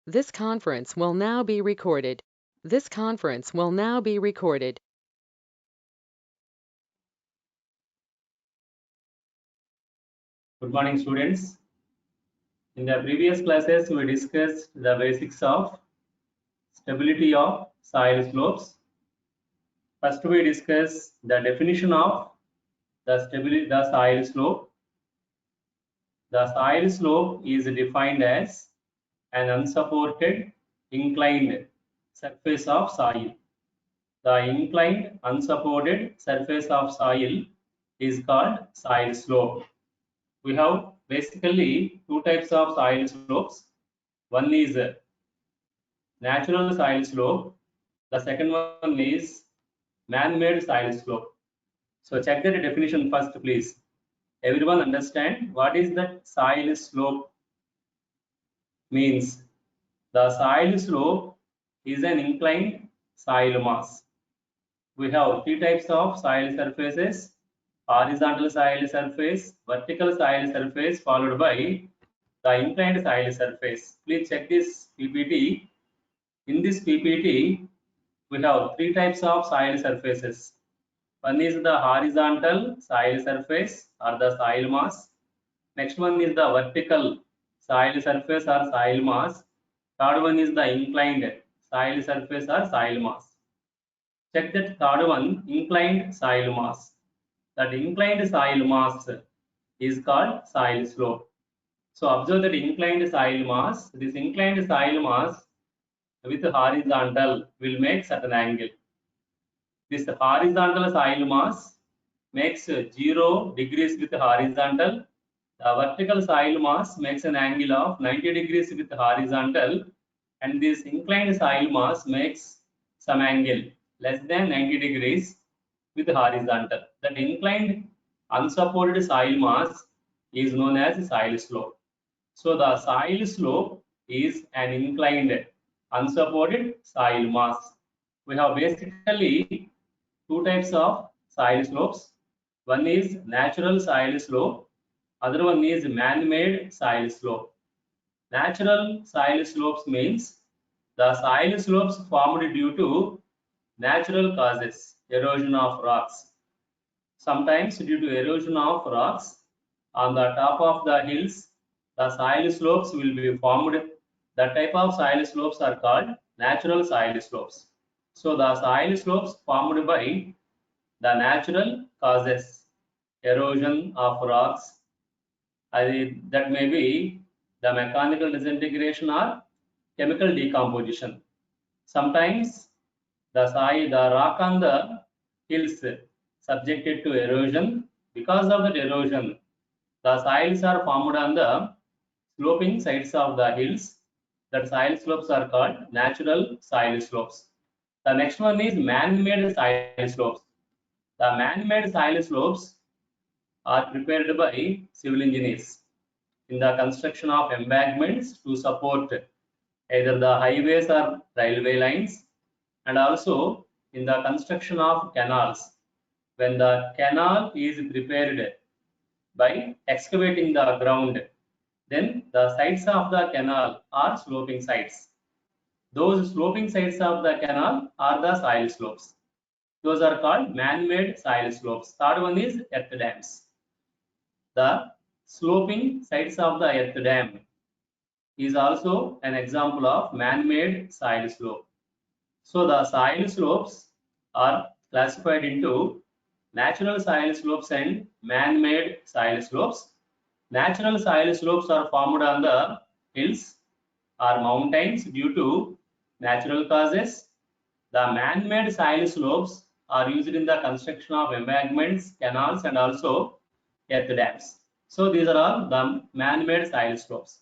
This conference will now be recorded. This conference will now be recorded. Good morning, students. In the previous classes, we discussed the basics of stability of soil slopes. First, we discuss the definition of the soil slope. The soil slope is defined as an unsupported, inclined surface of soil. The inclined, unsupported surface of soil is called soil slope. We have basically two types of soil slopes. One is natural soil slope. The second one is man-made soil slope. So check the definition first, please. Everyone understand what is that soil slope means? The soil slope is an inclined soil mass. We have three types of soil surfaces: horizontal soil surface, vertical soil surface, followed by the inclined soil surface. Please check this PPT. In this PPT, we have three types of soil surfaces. One is the horizontal soil surface or the soil mass. Next one is the vertical soil surface or soil mass. Third one is the inclined soil surface or soil mass. Check that third one, inclined soil mass. That inclined soil mass is called soil slope. So observe that inclined soil mass. This inclined soil mass with horizontal will make certain angle. This horizontal soil mass makes 0 degrees with horizontal. The vertical soil mass makes an angle of 90 degrees with horizontal, and this inclined soil mass makes some angle less than 90 degrees with horizontal. That inclined unsupported soil mass is known as soil slope. So the soil slope is an inclined unsupported soil mass. We have basically two types of soil slopes. One is natural soil slope, other one is man-made soil slope. Natural soil slopes means the soil slopes formed due to natural causes, erosion of rocks. Sometimes due to erosion of rocks on the top of the hills, the soil slopes will be formed. That type of soil slopes are called natural soil slopes. So the soil slopes formed by the natural causes, erosion of rocks, that may be the mechanical disintegration or chemical decomposition. Sometimes the rock on the hills subjected to erosion. Because of that erosion, the soils are formed on the sloping sides of the hills. That soil slopes are called natural soil slopes. The next one is man-made soil slopes. The man-made soil slopes are prepared by civil engineers in the construction of embankments to support either the highways or railway lines, and also in the construction of canals. When the canal is prepared by excavating the ground, then the sides of the canal are sloping sides. Those sloping sides of the canal are the soil slopes. Those are called man-made soil slopes. Third one is earth dams. The sloping sides of the earth dam is also an example of man-made soil slope. So the soil slopes are classified into natural soil slopes and man-made soil slopes. Natural soil slopes are formed on the hills or mountains due to natural causes. The man-made soil slopes are used in the construction of embankments, canals, and also earth dams. So these are all the man-made soil slopes.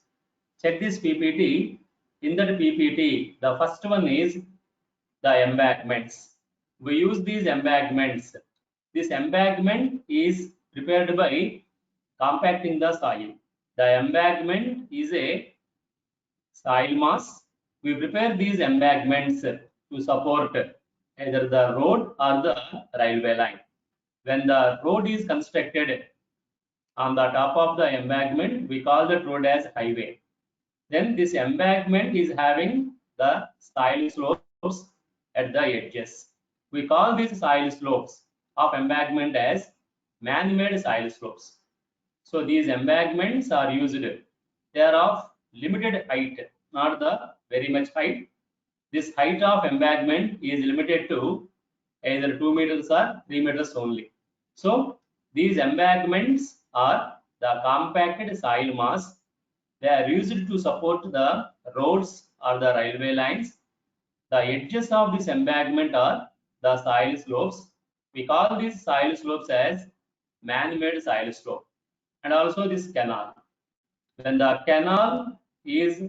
Check this PPT. In that PPT, the first one is the embankments. We use these embankments. This embankment is prepared by compacting the soil. The embankment is a soil mass. We prepare these embankments to support either the road or the railway line. When the road is constructed on the top of the embankment, we call that road as highway. Then this embankment is having the soil slopes at the edges. We call these soil slopes of embankment as man-made soil slopes. So these embankments are used. They are of limited height, not the very much height. This height of embankment is limited to either 2 meters or 3 meters only. So these embankments are the compacted soil mass. They are used to support the roads or the railway lines. The edges of this embankment are the soil slopes. We call these soil slopes as man-made soil slope. And also this canal. When the canal is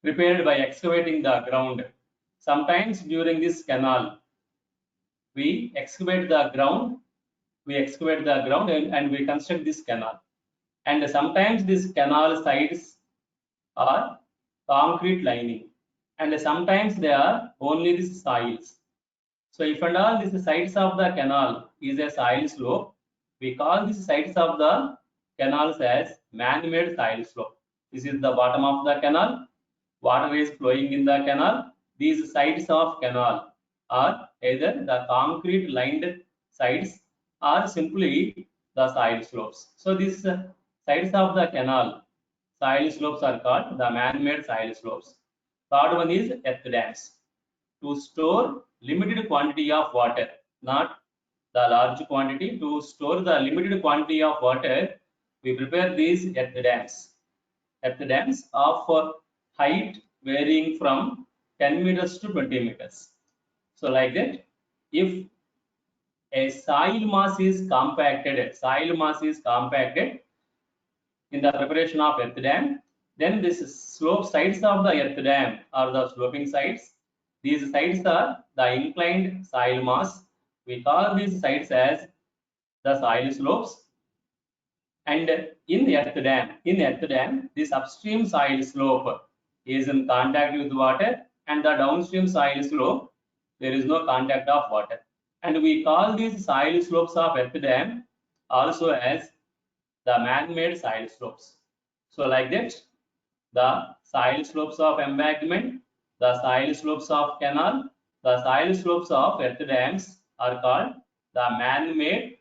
prepared by excavating the ground, sometimes during this canal, we excavate the ground, and we construct this canal. And sometimes this canal sides are concrete lining, and sometimes they are only the soils. So if and all these sides of the canal is a soil slope, we call these sides of the canals as man-made soil slope. This is the bottom of the canal. Water is flowing in the canal. These sides of canal are either the concrete lined sides or simply the soil slopes. So these sides of the canal soil slopes are called the man-made soil slopes. Third one is earth dams. To store limited quantity of water, not the large quantity, to store the limited quantity of water, we prepare these earth dams. Earth dams of height varying from 10 meters to 20 meters. So like that, if a soil mass is compacted in the preparation of earth dam, then this slope sides of the earth dam are the sloping sides. These sides are the inclined soil mass. We call these sides as the soil slopes. And in earth dam, this upstream soil slope is in contact with water, and the downstream soil slope, there is no contact of water. And we call these soil slopes of earth dam also as the man-made soil slopes. So like that, the soil slopes of embankment, the soil slopes of canal, the soil slopes of earth dams are called the man-made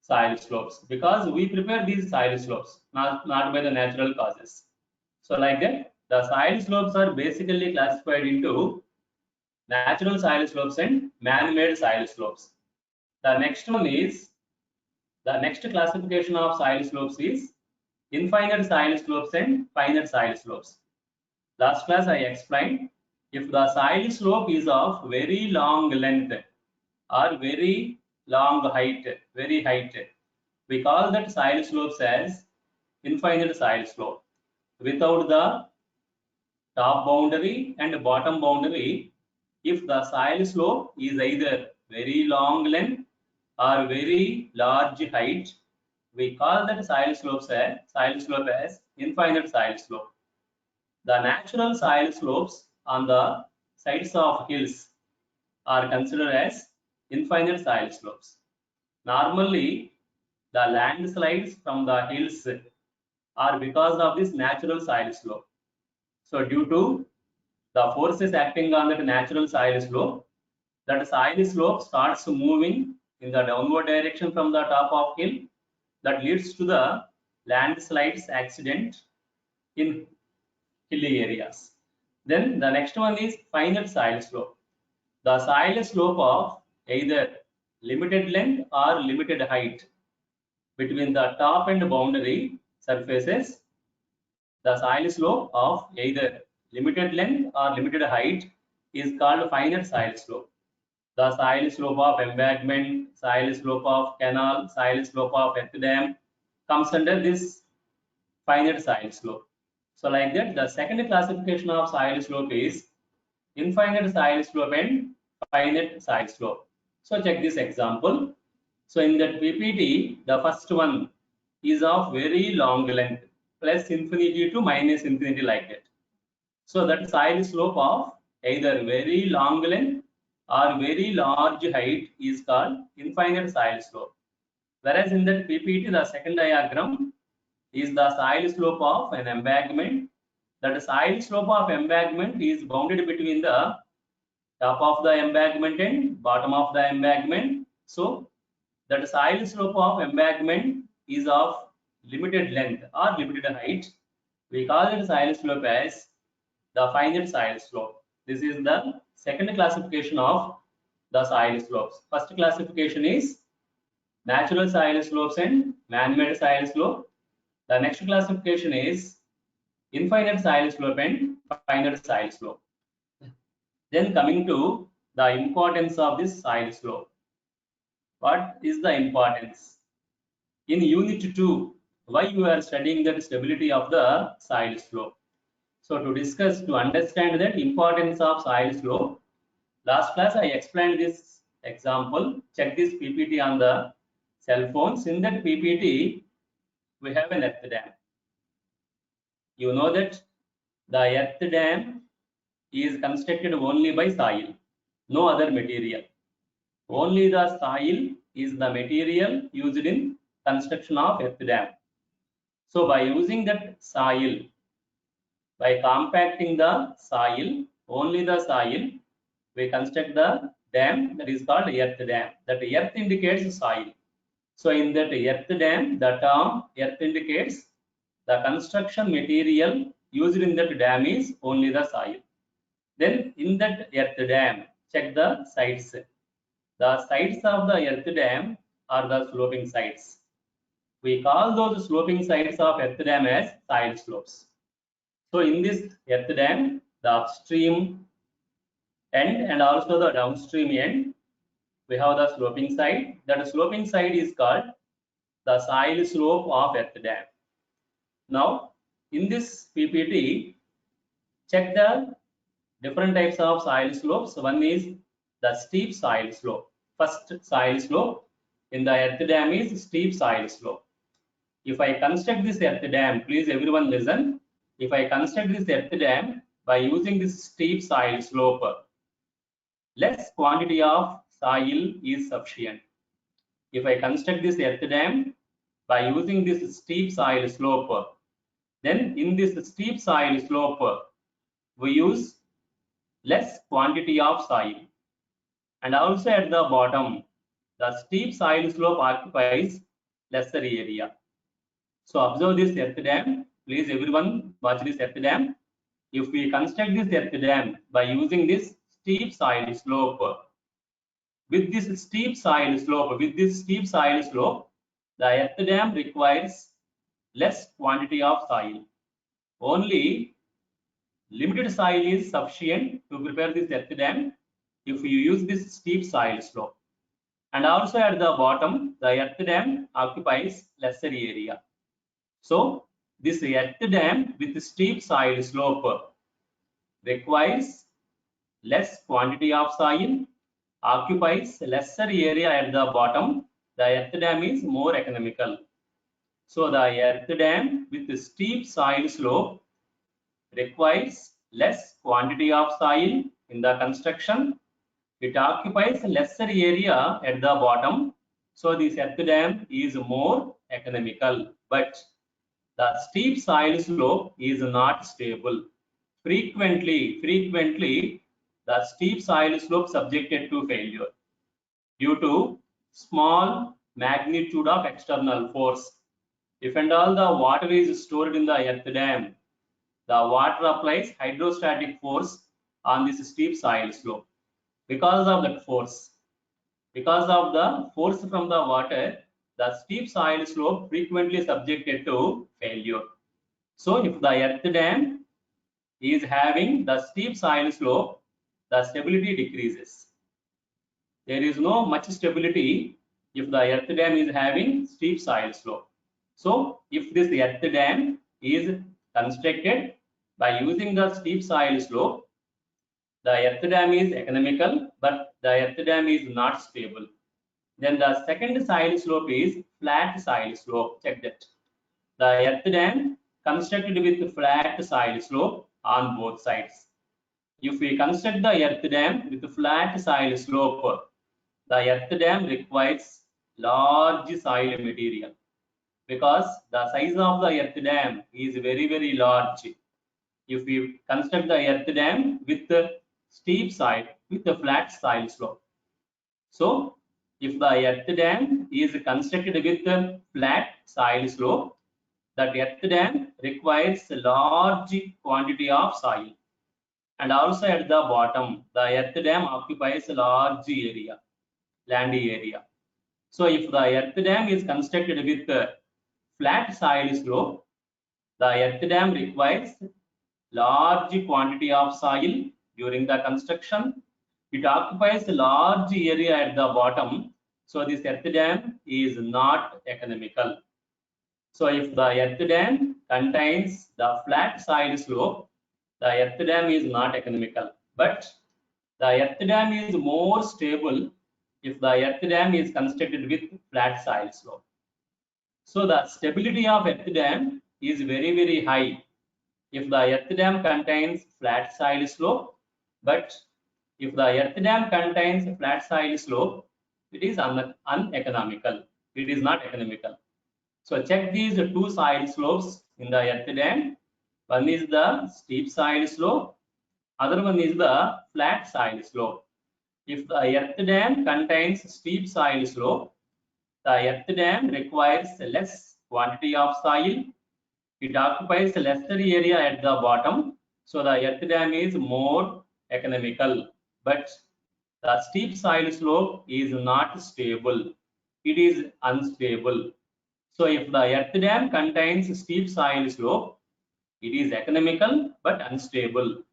soil slopes, because we prepare these soil slopes, not by the natural causes. So like that, the soil slopes are basically classified into natural soil slopes and man-made soil slopes. The next classification of soil slopes is infinite soil slopes and finite soil slopes. Last class I explained, if the soil slope is of very long length or very long height, we call that soil slopes as infinite soil slope. Without the top boundary and bottom boundary, if the soil slope is either very long length or very large height, we call that soil slope as infinite soil slope. The natural soil slopes on the sides of hills are considered as infinite soil slopes. Normally, the landslides from the hills are because of this natural soil slope. So due to the forces acting on that natural soil slope, that soil slope starts moving in the downward direction from the top of hill, that leads to the landslides accident in hilly areas. Then the next one is finite soil slope. The soil slope of either limited length or limited height between the top and boundary surfaces. The soil slope of either limited length or limited height is called finite soil slope. The soil slope of embankment, soil slope of canal, soil slope of earth dam comes under this finite soil slope. So like that, the second classification of soil slope is infinite soil slope and finite soil slope. So check this example. So in that PPT, the first one is of very long length, plus infinity to minus infinity, like that. So that soil slope of either very long length or very large height is called infinite soil slope. Whereas in that PPT, the second diagram is the soil slope of an embankment. That soil slope of embankment is bounded between the top of the embankment and bottom of the embankment. So that soil slope of embankment is of limited length or limited height. We call it soil slope as the finite soil slope. This is the second classification of the soil slopes. First classification is natural soil slopes and man-made soil slope. The next classification is infinite soil slope and finite soil slope. Then coming to the importance of this soil slope. What is the importance? In unit 2, why you are studying the stability of the soil slope? So to discuss, to understand the importance of soil slope, last class I explained this example. Check this PPT on the cell phones. In that PPT, we have an earth dam. You know that the earth dam is constructed only by soil, no other material. Only the soil is the material used in construction of earth dam. So by using that soil, by compacting the soil, only the soil, we construct the dam that is called earth dam. That earth indicates soil. So in that earth dam, the term earth indicates the construction material used in that dam is only the soil. Then in that earth dam, check the sides. The sides of the earth dam are the sloping sides. We call those sloping sides of earth dam as soil slopes. So in this earth dam, the upstream end and also the downstream end, we have the sloping side. That sloping side is called the soil slope of earth dam. Now in this PPT, check the different types of soil slopes. One is the steep soil slope. First soil slope in the earth dam is steep soil slope. If I construct this earth dam, please everyone listen. If I construct this earth dam by using this steep soil slope, less quantity of soil is sufficient. If I construct this earth dam by using this steep soil slope, then in this steep soil slope, we use less quantity of soil. And also at the bottom, the steep soil slope occupies lesser area. So observe this earth dam. Please everyone watch this earth dam. If we construct this earth dam by using this steep soil slope, with this steep soil slope, the earth dam requires less quantity of soil. Only limited soil is sufficient to prepare this earth dam if you use this steep soil slope. And also at the bottom, the earth dam occupies lesser area. So this earth dam with steep soil slope requires less quantity of soil, occupies lesser area at the bottom. The earth dam is more economical. So the earth dam with steep soil slope requires less quantity of soil in the construction. It occupies lesser area at the bottom. So this earth dam is more economical. But the steep soil slope is not stable. Frequently, the steep soil slope subjected to failure due to small magnitude of external force. If and all the water is stored in the earth dam, the water applies hydrostatic force on this steep soil slope. Because of that force, because of the force from the water, the steep soil slope frequently subjected to failure. So if the earth dam is having the steep soil slope, the stability decreases. There is no much stability if the earth dam is having steep soil slope. So if this earth dam is constructed by using the steep soil slope, the earth dam is economical, but the earth dam is not stable. Then the second soil slope is flat soil slope. Check that. The earth dam constructed with flat soil slope on both sides. If we construct the earth dam with flat soil slope, the earth dam requires large soil material. because the size of the earth dam is very large. If we construct the earth dam with the steep side, with the flat soil slope. So if the earth dam is constructed with a flat soil slope, that earth dam requires a large quantity of soil. And also at the bottom, the earth dam occupies a large area, land area. So if the earth dam is constructed with a flat soil slope, the earth dam requires large quantity of soil during the construction. It occupies a large area at the bottom. So this earth dam is not economical. So if the earth dam contains the flat soil slope, the earth dam is not economical. But the earth dam is more stable if the earth dam is constructed with flat soil slope. So the stability of earth dam is very high if the earth dam contains flat soil slope, but if the earth dam contains flat soil slope, it is uneconomical. It is not economical. So check these two soil slopes in the earth dam. One is the steep soil slope, other one is the flat soil slope. If the earth dam contains steep soil slope, the earth dam requires less quantity of soil. It occupies a lesser area at the bottom, so the earth dam is more economical. But the steep soil slope is not stable. It is unstable. So if the earth dam contains steep soil slope, it is economical but unstable.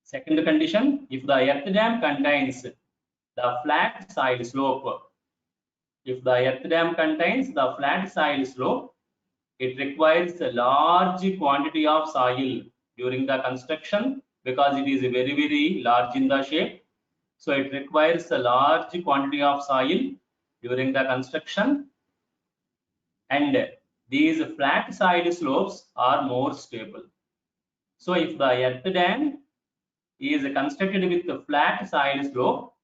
Second condition, if the earth dam contains the flat soil slope, if the earth dam contains the flat soil slope, it requires a large quantity of soil during the construction because it is very large in the shape. So it requires a large quantity of soil during the construction, and these flat soil slopes are more stable. So if the earth dam is constructed with a flat soil slope,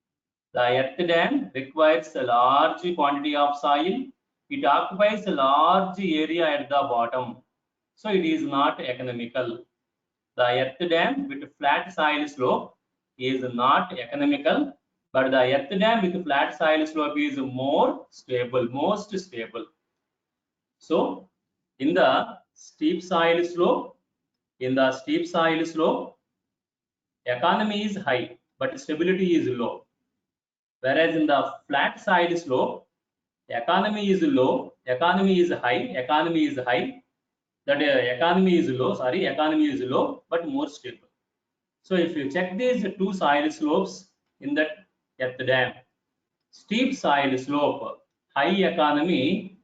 the earth dam requires a large quantity of soil. It occupies a large area at the bottom, so it is not economical. The earth dam with flat soil slope is not economical, but the earth dam with flat soil slope is more stable, most stable. So in the steep soil slope, economy is high, but stability is low. Whereas in the flat soil slope, economy is low, economy is high, that economy is low, but more stable. So if you check these two soil slopes in that earth dam, steep soil slope, high economy,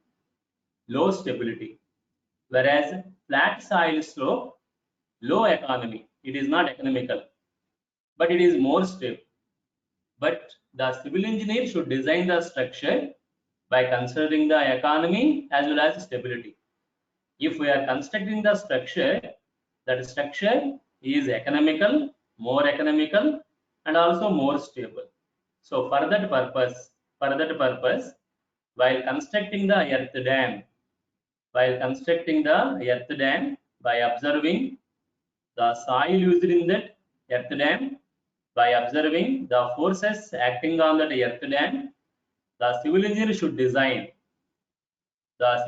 low stability, whereas flat soil slope, low economy, it is not economical, but it is more stable. But the civil engineer should design the structure by considering the economy as well as stability. If we are constructing the structure, that structure is economical, more economical, and also more stable. So for that purpose, while constructing the earth dam, by observing the soil used in that earth dam, by observing the forces acting on that earth dam, the civil engineer should design the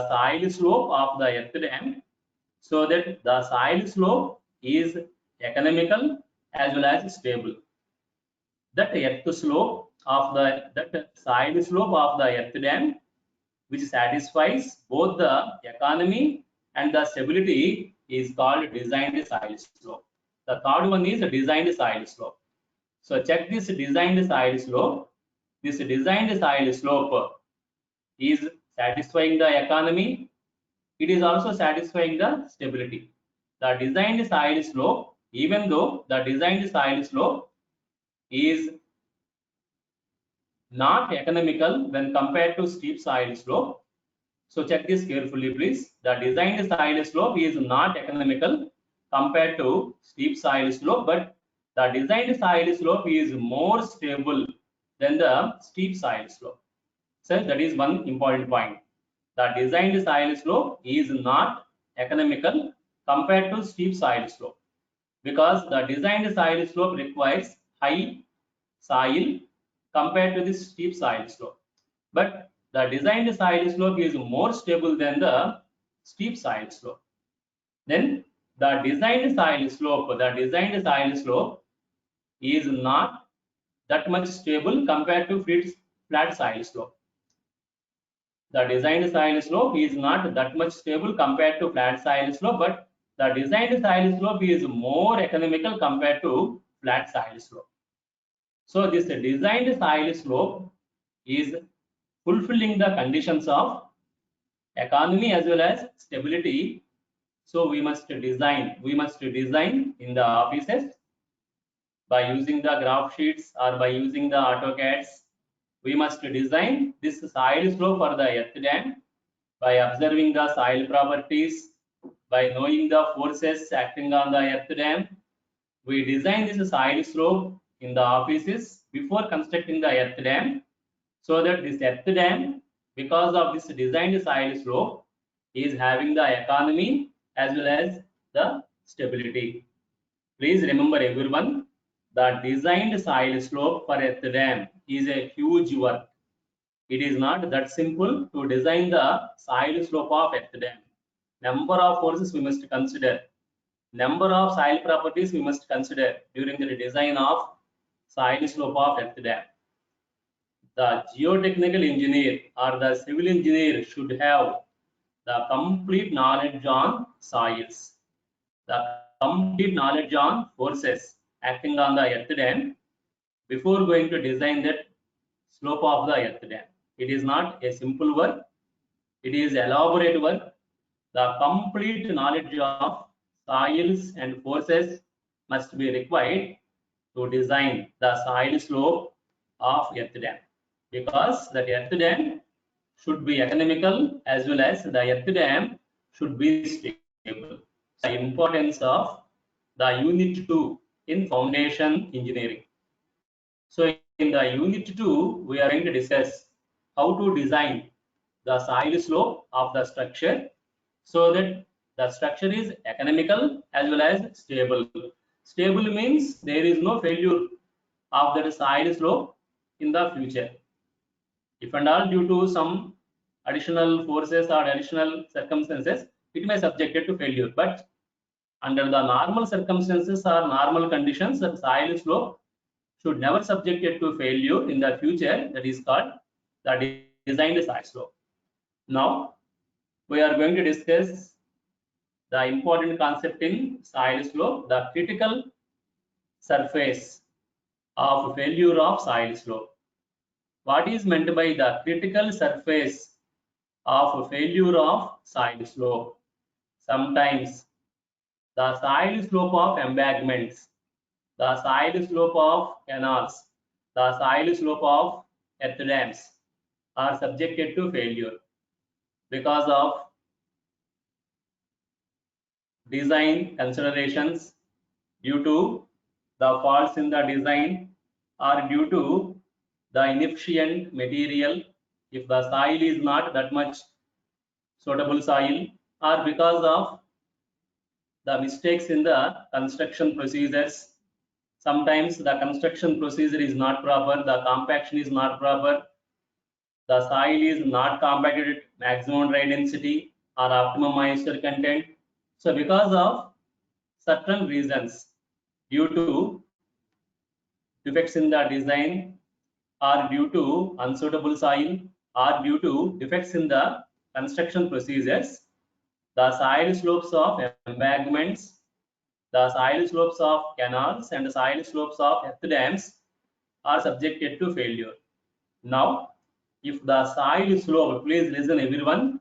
soil slope of the earth dam so that the soil slope is economical as well as stable. That soil slope of the earth dam, which satisfies both the economy and the stability, is called designed soil slope. The third one is designed soil slope. So check this designed soil slope. This designed soil slope is satisfying the economy. It is also satisfying the stability. The designed soil slope, even though the designed soil slope is not economical when compared to steep soil slope. So check this carefully, please. The designed soil slope is not economical compared to steep soil slope, but the designed soil slope is more stable than the steep soil slope. So that is one important point. the designed soil slope is not economical compared to steep soil slope, because the designed soil slope requires high soil compared to the steep soil slope. But the designed soil slope is more stable than the steep soil slope. Then the designed soil slope is not that much stable compared to flat soil slope. The designed soil slope is not that much stable compared to flat soil slope, but the designed soil slope is more economical compared to flat soil slope. So this designed soil slope is fulfilling the conditions of economy as well as stability. So we must design in the offices by using the graph sheets or by using the AutoCADs. We must design this soil slope for the earth dam by observing the soil properties, by knowing the forces acting on the earth dam. We design this soil slope in the offices before constructing the earth dam, so that this earth dam, because of this designed soil slope, is having the economy as well as the stability. Please remember everyone, the designed soil slope for earth dam is a huge work. It is not that simple to design the soil slope of earth dam. Number of forces we must consider, number of soil properties we must consider during the design of soil slope of earth dam. The geotechnical engineer or the civil engineer should have the complete knowledge on soils, the complete knowledge on forces acting on the earth dam before going to design that slope of the earth dam. It is not a simple work, it is elaborate work. The complete knowledge of soils and forces must be required to design the soil slope of earth dam, because the earth dam should be economical as well as the earth dam should be stable. The importance of the unit 2 in foundation engineering. So in the unit 2, we are going to discuss how to design the soil slope of the structure so that the structure is economical as well as stable. Stable means there is no failure of that soil slope in the future. If and all due to some additional forces or additional circumstances, it may subjected to failure. But under the normal circumstances or normal conditions, the soil slope should never subjected to failure in the future. That is called the designed soil slope. Now we are going to discuss the important concept in soil slope, the critical surface of failure of soil slope. What is meant by the critical surface of failure of soil slope? Sometimes the soil slope of embankments, the soil slope of canals, the soil slope of earth dams are subjected to failure because of design considerations, due to the faults in the design, or due to the inefficient material, if the soil is not that much suitable soil, or because of the mistakes in the construction procedures. Sometimes the construction procedure is not proper, the compaction is not proper, the soil is not compacted at maximum dry density or optimum moisture content. So because of certain reasons, due to defects in the design, or due to unsuitable soil, or due to defects in the construction procedures, the soil slopes of embankments, the soil slopes of canals, and the soil slopes of earth dams are subjected to failure. Now, if the soil slope, please listen everyone,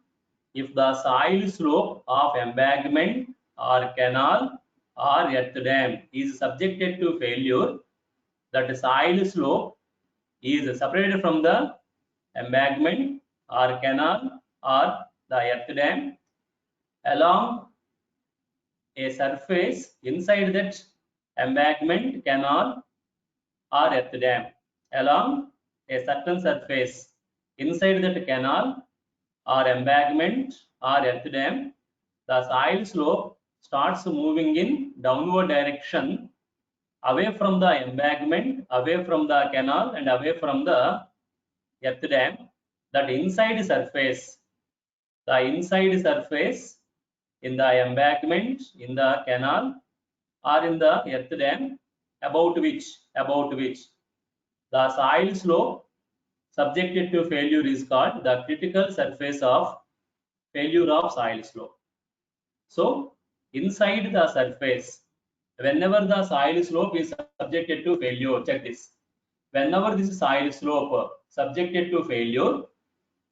if the soil slope of embankment or canal or earth dam is subjected to failure, that soil slope is separated from the embankment or canal or the earth dam along a surface inside that embankment, canal or earth dam, along a certain surface inside that canal or embankment or earth dam, the soil slope starts moving in downward direction away from the embankment, away from the canal, and away from the earth dam. That inside surface, the inside surface in the embankment, in the canal, or in the earth dam, about which the soil slope subjected to failure is called the critical surface of failure of soil slope. So inside the surface, whenever the soil slope is subjected to failure, check this. Whenever this soil slope subjected to failure,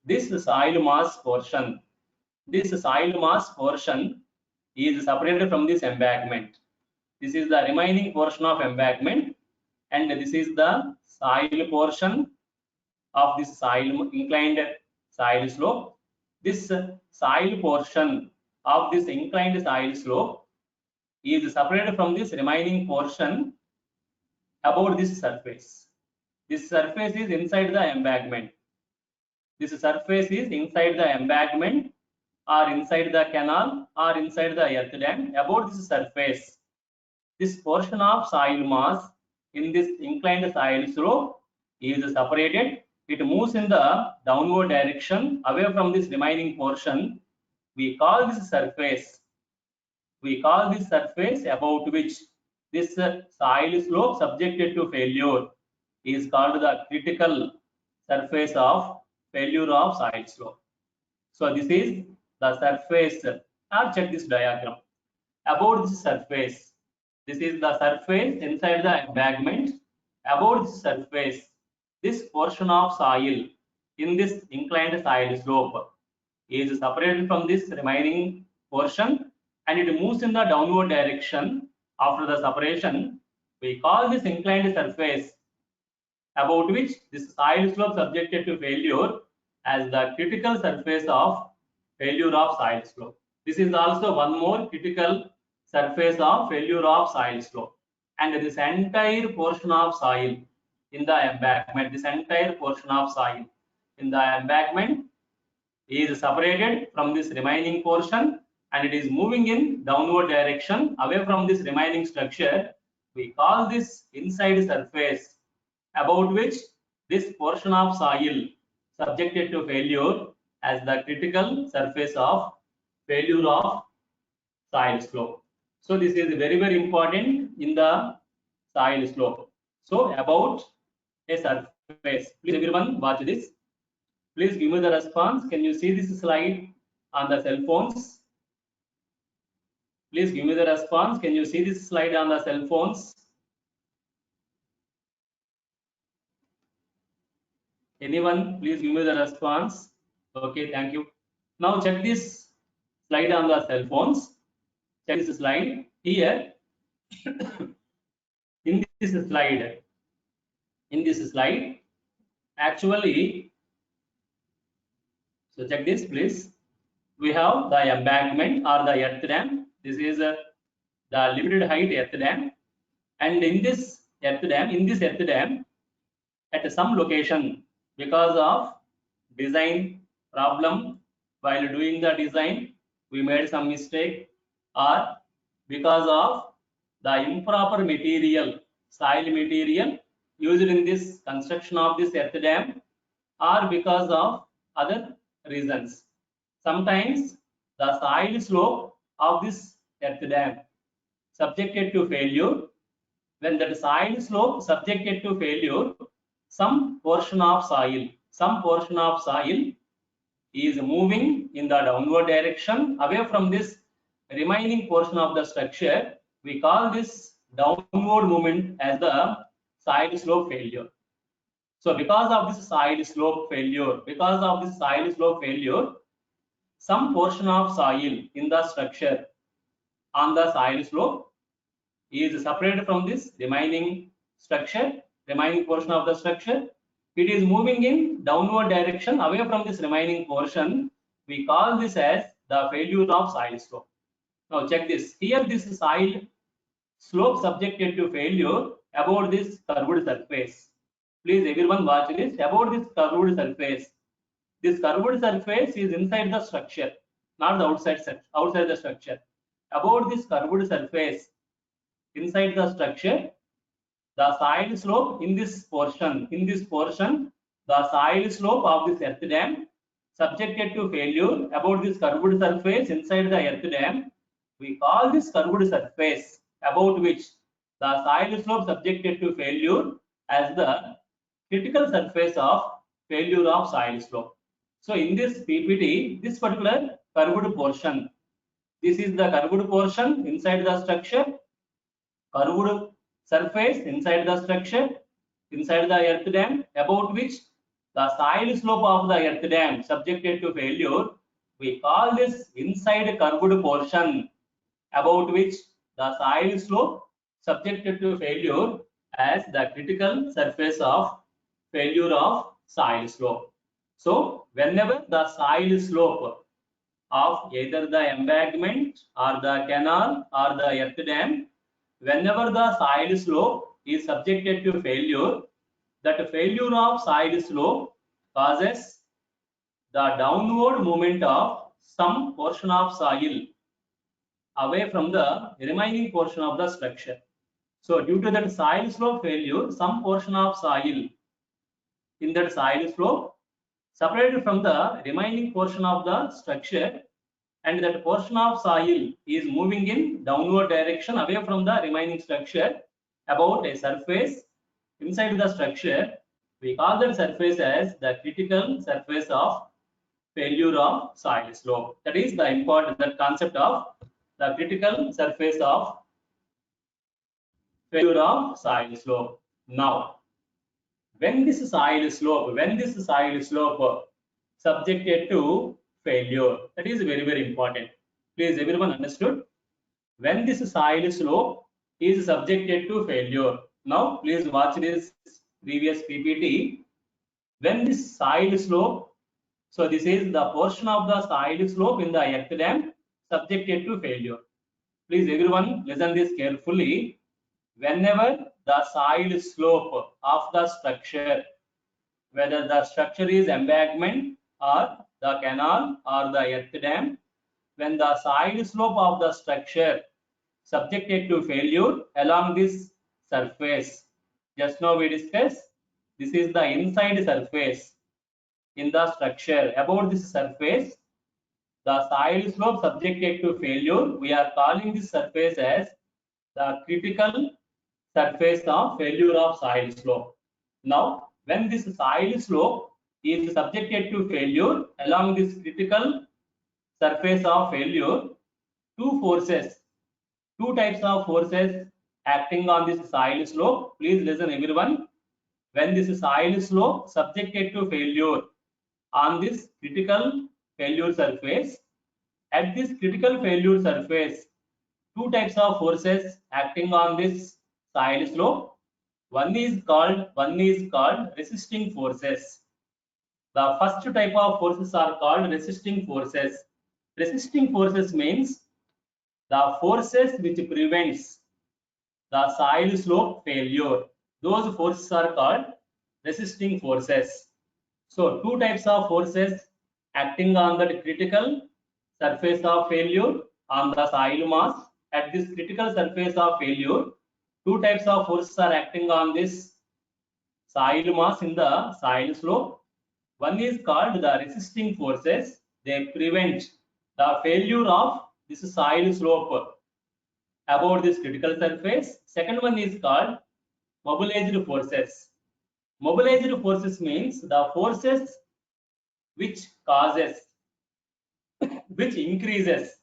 this soil mass portion is separated from this embankment. This is the remaining portion of embankment, and this is the soil portion of this soil inclined soil slope. This soil portion of this inclined soil slope is separated from this remaining portion about this surface. This surface is inside the embankment. This surface is inside the embankment or inside the canal or inside the earth dam. About this surface, this portion of soil mass in this inclined soil slope is separated. It moves in the downward direction away from this remaining portion. We call this surface about which this soil slope subjected to failure is called the critical surface of failure of soil slope. So this is the surface. Now check this diagram. About this surface, this is the surface inside the embankment. About this surface, this portion of soil in this inclined soil slope is separated from this remaining portion, and it moves in the downward direction. After the separation, we call this inclined surface about which this soil slope subjected to failure as the critical surface of failure of soil slope. This is also one more critical surface of failure of soil slope. And this entire portion of soil in the embankment, is separated from this remaining portion, and it is moving in downward direction away from this remaining structure. We call this inside surface about which this portion of soil subjected to failure as the critical surface of failure of soil slope. So this is very important in the soil slope. So about a surface, please everyone watch this. Please give me the response. Can you see this slide on the cell phones? Please give me the response. Can you see this slide on the cell phones? Anyone, please give me the response. Okay, thank you. Now check this slide on the cell phones. Check this slide here. in this slide, actually, so check this, please. We have the embankment or the earth dam. This is the limited height earth dam, and in this earth dam, at some location, because of design problem, while doing the design, we made some mistake, or because of the improper material, soil material used in this construction of this earth dam, or because of other reasons. Sometimes the soil slope of this earth dam subjected to failure. When that soil slope subjected to failure, some portion of soil is moving in the downward direction away from this remaining portion of the structure. We call this downward movement as the soil slope failure. So because of this soil slope failure, some portion of soil in the structure on the soil slope is separated from this remaining portion of the structure. It is moving in downward direction away from this remaining portion. We call this as the failure of soil slope. Now check this. Here this soil slope subjected to failure about this curved surface. Please everyone watch this. About this curved surface, This curved surface is inside the structure, not the outside the structure. About this curved surface inside the structure, the soil slope in this portion, the soil slope of this earth dam subjected to failure about this curved surface inside the earth dam, we call this curved surface about which the soil slope subjected to failure as the critical surface of failure of soil slope. So in this PPT, this particular curved portion, this is the curved portion inside the structure, curved surface inside the structure, inside the earth dam, about which the soil slope of the earth dam subjected to failure, we call this inside curved portion about which the soil slope subjected to failure as the critical surface of failure of soil slope. So whenever the soil slope of either the embankment or the canal or the earth dam, whenever the soil slope is subjected to failure, that failure of soil slope causes the downward movement of some portion of soil away from the remaining portion of the structure. So due to that soil slope failure, some portion of soil in that soil slope separated from the remaining portion of the structure, and that portion of soil is moving in downward direction away from the remaining structure about a surface inside the structure. We call that surface as the critical surface of failure of soil slope. That is the important that concept of the critical surface of failure of soil slope. Now, when this soil slope subjected to failure, that is very important. Please, everyone understood? When this soil slope is subjected to failure. Now, please watch this previous PPT. When this soil slope, so this is the portion of the soil slope in the earth dam subjected to failure. Please, everyone, listen this carefully. Whenever the soil slope of the structure, whether the structure is embankment or the canal or the earth dam, when the soil slope of the structure subjected to failure along this surface, just now we discussed, this is the inside surface in the structure. About this surface, the soil slope subjected to failure, we are calling this surface as the critical surface of failure of soil slope. Now, when this soil slope is subjected to failure along this critical surface of failure, two types of forces acting on this soil slope. Please listen, everyone. When this soil slope subjected to failure on this critical failure surface, at this critical failure surface, two types of forces acting on this soil slope. One is called resisting forces. The first type of forces are called resisting forces. Resisting forces means the forces which prevents the soil slope failure. Those forces are called resisting forces. So two types of forces acting on the critical surface of failure on the soil mass. At this critical surface of failure, two types of forces are acting on this soil mass in the soil slope. One is called the resisting forces. They prevent the failure of this soil slope about this critical surface. Second one is called mobilized forces. Mobilized forces means the forces which increases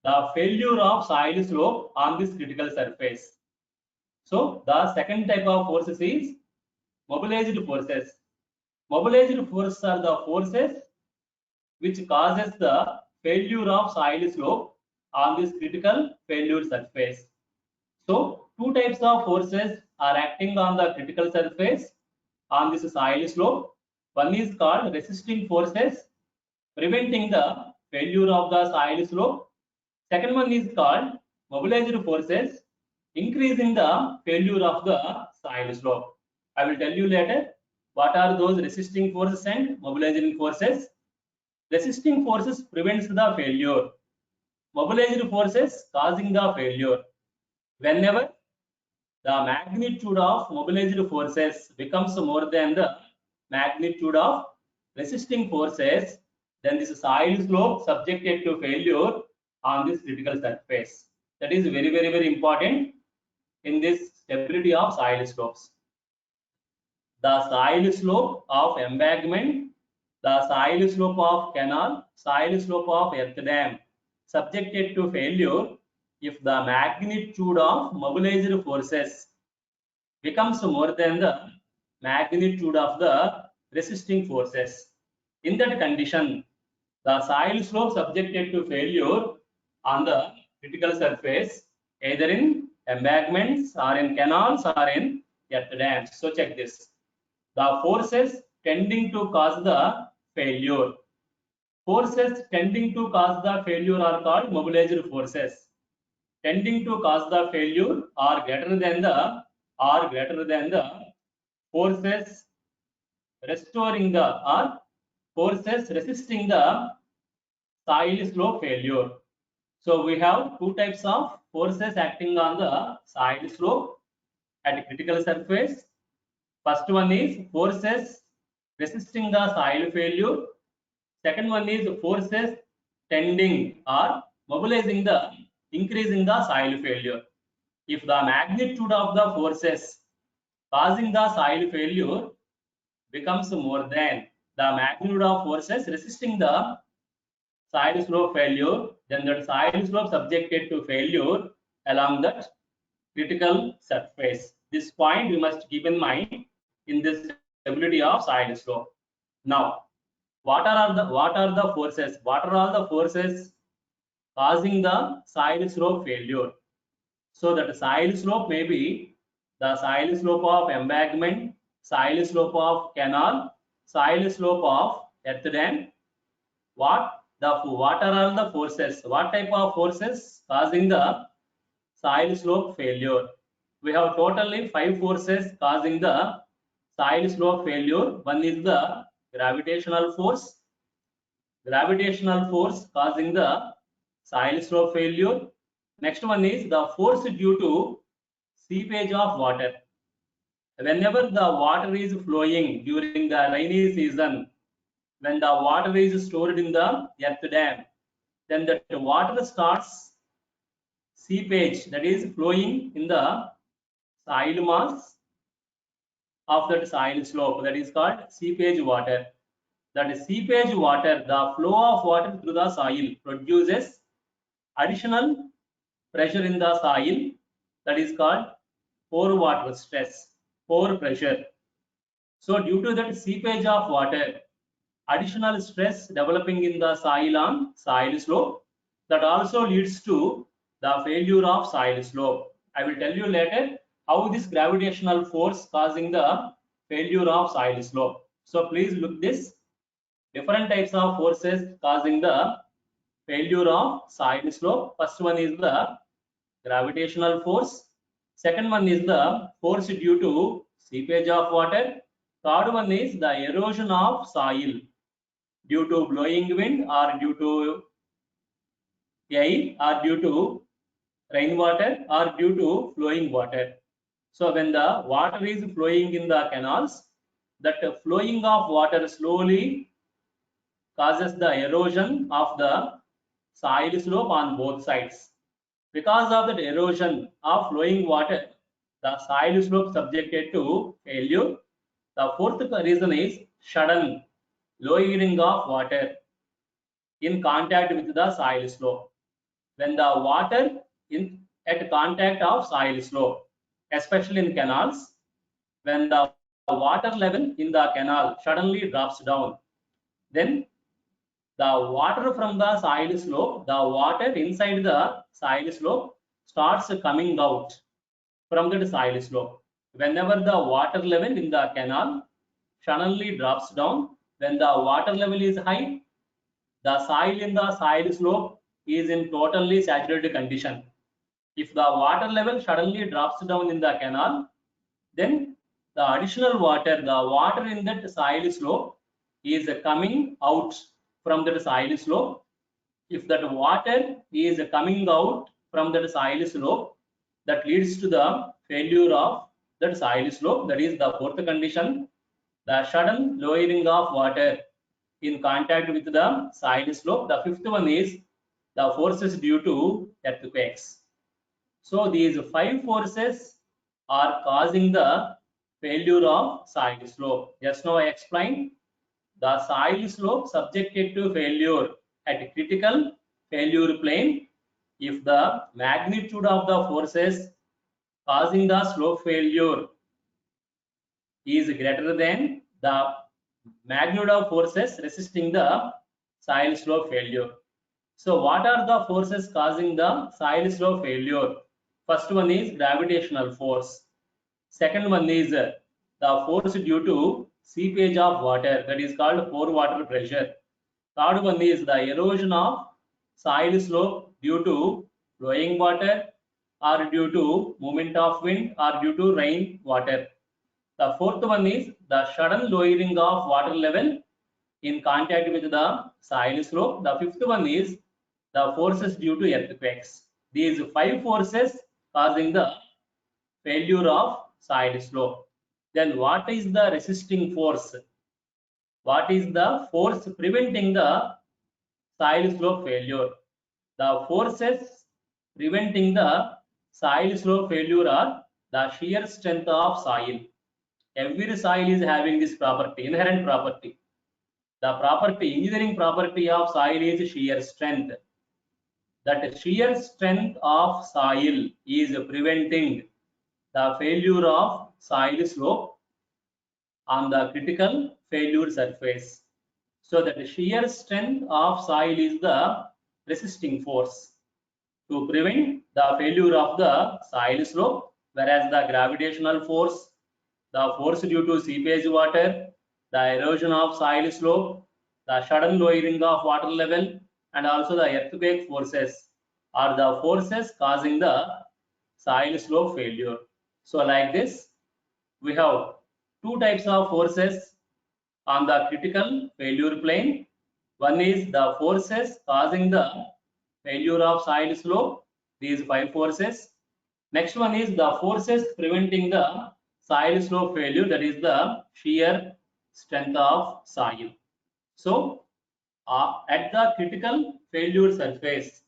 the failure of soil slope on this critical surface. So the second type of forces is mobilized forces. Mobilized forces are the forces which causes the failure of soil slope on this critical failure surface. So two types of forces are acting on the critical surface on this soil slope. One is called resisting forces, preventing the failure of the soil slope. Second one is called mobilized forces, increasing the failure of the soil slope. I will tell you later What are those resisting forces and mobilizing forces? Resisting forces prevents the failure. Mobilizing forces causing the failure. Whenever the magnitude of mobilized forces becomes more than the magnitude of resisting forces, then this soil slope subjected to failure on this critical surface. That is very important in this stability of soil slopes. The soil slope of embankment, the soil slope of canal, soil slope of earth dam subjected to failure if the magnitude of mobilized forces becomes more than the magnitude of the resisting forces. In that condition, the soil slope subjected to failure on the critical surface, either in embankments or in canals or in earth dams. So check this. The forces tending to cause the failure. Forces tending to cause the failure are called mobilized forces. Tending to cause the failure are greater than the forces restoring the or forces resisting the soil slope failure. So we have two types of forces acting on the soil slope at critical surface. First one is forces resisting the soil failure. Second one is forces tending or mobilizing the increasing the soil failure. If the magnitude of the forces causing the soil failure becomes more than the magnitude of forces resisting the soil slope failure, then that soil slope subjected to failure along that critical surface. This point we must keep in mind in this stability of soil slope. Now, what are the forces? What are all the forces causing the soil slope failure? So that soil slope may be the soil slope of embankment, soil slope of canal, soil slope of earth dam. What are all the forces? What type of forces causing the soil slope failure? We have totally 5 forces causing the soil slope failure. One is the gravitational force causing the soil slope failure. Next one is the force due to seepage of water. Whenever the water is flowing during the rainy season, when the water is stored in the earth dam, then the water starts seepage, that is flowing in the soil mass of that soil slope, that is called seepage water. That is seepage water, the flow of water through the soil produces additional pressure in the soil, that is called pore water stress, pore pressure. So due to that seepage of water, additional stress developing in the soil on soil slope, that also leads to the failure of soil slope. I will tell you later how this gravitational force causing the failure of soil slope. So please look this different types of forces causing the failure of soil slope. First one is the gravitational force. Second one is the force due to seepage of water. Third one is the erosion of soil due to blowing wind or due to air or due to rainwater or due to flowing water. So when the water is flowing in the canals, that flowing of water slowly causes the erosion of the soil slope on both sides. Because of that erosion of flowing water, the soil slope subjected to failure. The fourth reason is sudden lowering of water in contact with the soil slope. When the water in at contact of soil slope, especially in canals, when the water level in the canal suddenly drops down, then the water from the soil slope, the water inside the soil slope starts coming out from the soil slope. Whenever the water level in the canal suddenly drops down, when the water level is high, the soil in the soil slope is in totally saturated condition. If the water level suddenly drops down in the canal, then the additional water, the water in that soil slope is coming out from that soil slope. If that water is coming out from that soil slope, that leads to the failure of that soil slope. That is the fourth condition. The sudden lowering of water in contact with the soil slope. The fifth one is the forces due to earthquakes. So these 5 forces are causing the failure of soil slope. Just now I explained the soil slope subjected to failure at critical failure plane if the magnitude of the forces causing the slope failure is greater than the magnitude of forces resisting the soil slope failure. So what are the forces causing the soil slope failure? First one is gravitational force. Second one is the force due to seepage of water, that is called pore water pressure. Third one is the erosion of soil slope due to flowing water or due to movement of wind or due to rain water. The fourth one is the sudden lowering of water level in contact with the soil slope. The fifth one is the forces due to earthquakes. These 5 forces causing the failure of soil slope. Then what is the resisting force? What is the force preventing the soil slope failure? The forces preventing the soil slope failure are the shear strength of soil. Every soil is having this property, inherent property. The property, engineering property of soil is shear strength. That shear strength of soil is preventing the failure of soil slope on the critical failure surface. So that the shear strength of soil is the resisting force to prevent the failure of the soil slope, whereas the gravitational force, the force due to seepage water, the erosion of soil slope, the sudden lowering of water level, and also the earthquake forces are the forces causing the soil slope failure. So like this, we have 2 types of forces on the critical failure plane. One is the forces causing the failure of soil slope, these 5 forces. Next one is the forces preventing the soil slope failure, that is the shear strength of soil. So at the critical failure surface,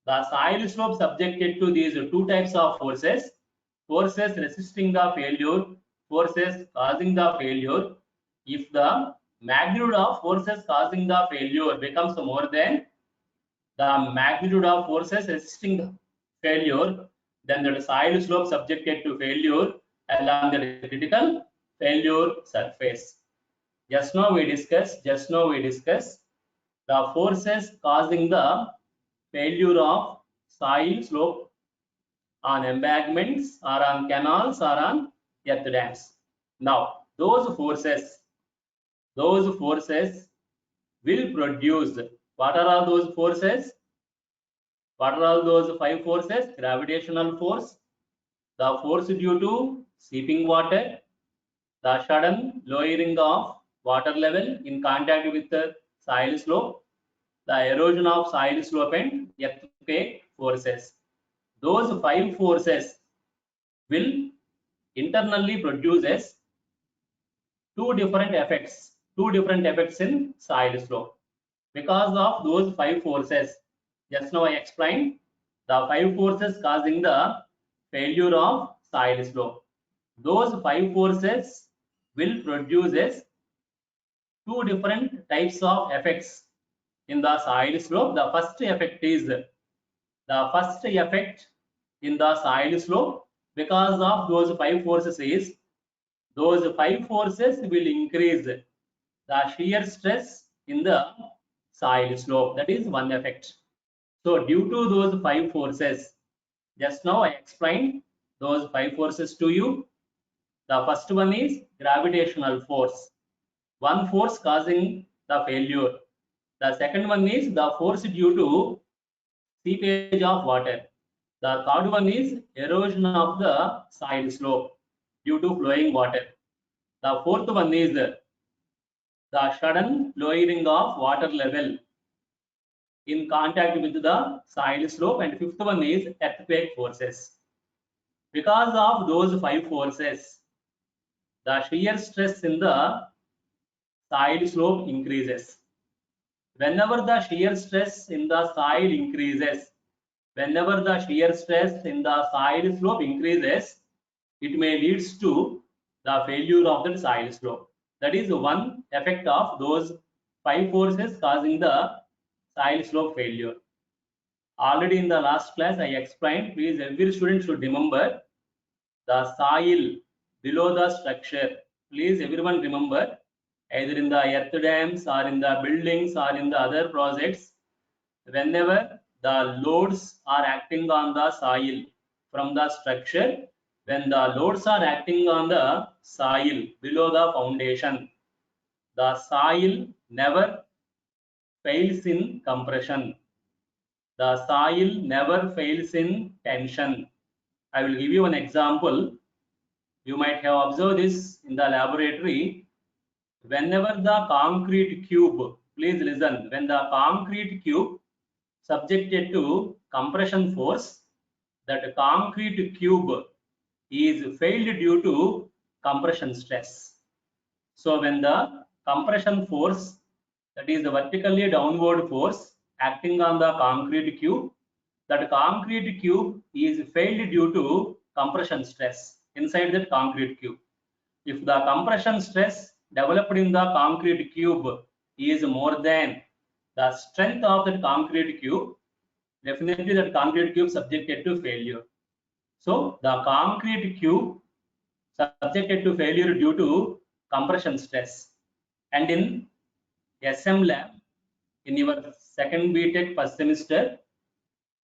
the soil slope subjected to these 2 types of forces, forces resisting the failure, forces causing the failure. If the magnitude of forces causing the failure becomes more than the magnitude of forces resisting the failure, then the soil slope subjected to failure along the critical failure surface. Just now we discussed the forces causing the failure of soil slope on embankments or on canals or on earth dams. Now those forces will produce, what are all those forces? What are all those 5 forces? Gravitational force, the force due to seeping water, the sudden lowering of water level in contact with the soil slope, the erosion of soil slope, and earthquake forces. Those 5 forces will internally produces 2 different effects in soil slope. Because of those 5 forces, just now I explained the 5 forces causing the failure of soil slope. Those 5 forces will produces 2 different types of effects in the soil slope. The first effect in the soil slope, because of those 5 forces is, those 5 forces will increase the shear stress in the soil slope. That is one effect. So due to those 5 forces, just now I explained those 5 forces to you. The first one is gravitational force, one force causing the failure. The second one is the force due to seepage of water. The third one is erosion of the soil slope. due to flowing water. The fourth one is the sudden lowering of water level in contact with the soil slope, and fifth one is earthquake forces. Because of those five forces, the shear stress in the soil slope increases. Whenever the shear stress in the soil increases, whenever the shear stress in the soil slope increases, it may leads to the failure of the soil slope. That is one effect of those five forces causing the soil slope failure. Already in the last class I explained, please every student should remember the soil below the structure. Please everyone remember, either in the earth dams or in the buildings or in the other projects, whenever the loads are acting on the soil from the structure, when the loads are acting on the soil below the foundation, the soil never fails in compression. The soil never fails in tension. I will give you an example. You might have observed this in the laboratory. Whenever the concrete cube, please listen, when the concrete cube subjected to compression force, that concrete cube is failed due to compression stress. So when the compression force, that is the vertically downward force acting on the concrete cube, that concrete cube is failed due to compression stress inside that concrete cube. If the compression stress developed in the concrete cube is more than the strength of that concrete cube, definitely that concrete cube subjected to failure. So the concrete cube subjected to failure due to compression stress. And in SM lab, in your second BTech first semester,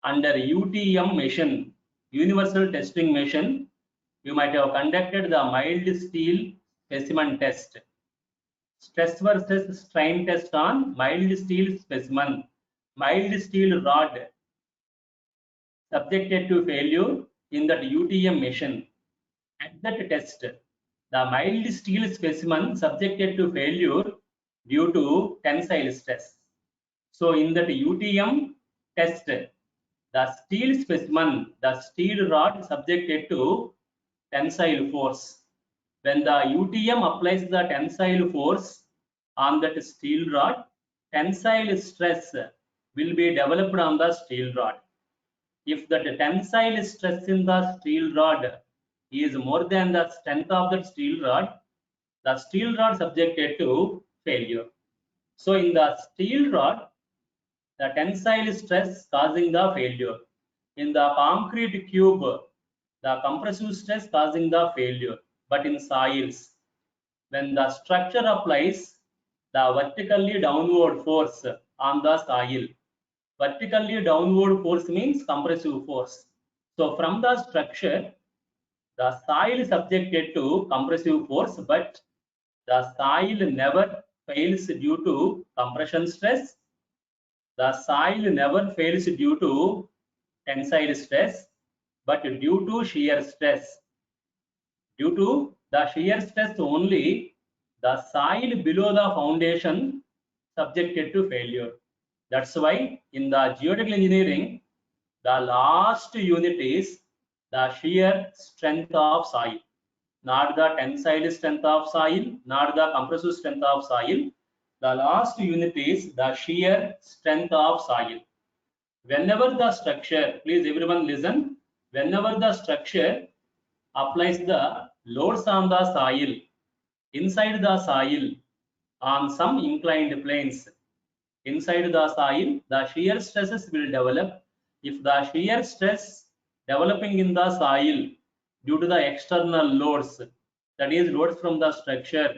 under UTM mission, universal testing mission, you might have conducted the mild steel specimen test. Stress versus strain test on mild steel specimen, mild steel rod subjected to failure in that UTM mission. At that test, the mild steel specimen subjected to failure due to tensile stress. So in that UTM test, the steel specimen, the steel rod subjected to tensile force. When the UTM applies the tensile force on that steel rod, tensile stress will be developed on the steel rod. If the tensile stress in the steel rod is more than the strength of that steel rod, the steel rod subjected to failure. So in the steel rod, the tensile stress causing the failure. In the concrete cube, the compressive stress causing the failure. But in soils, when the structure applies the vertically downward force on the soil, vertically downward force means compressive force. So from the structure, the soil is subjected to compressive force, but the soil never fails due to compression stress. The soil never fails due to tensile stress, but due to shear stress. Due to the shear stress only, the soil below the foundation subjected to failure. That's why in the geotechnical engineering, the last unit is the shear strength of soil, not the tensile strength of soil, not the compressive strength of soil. The last unit is the shear strength of soil. Whenever the structure, please everyone listen, whenever the structure applies the loads on the soil, inside the soil, on some inclined planes, inside the soil, the shear stresses will develop. If the shear stress developing in the soil due to the external loads, that is loads from the structure,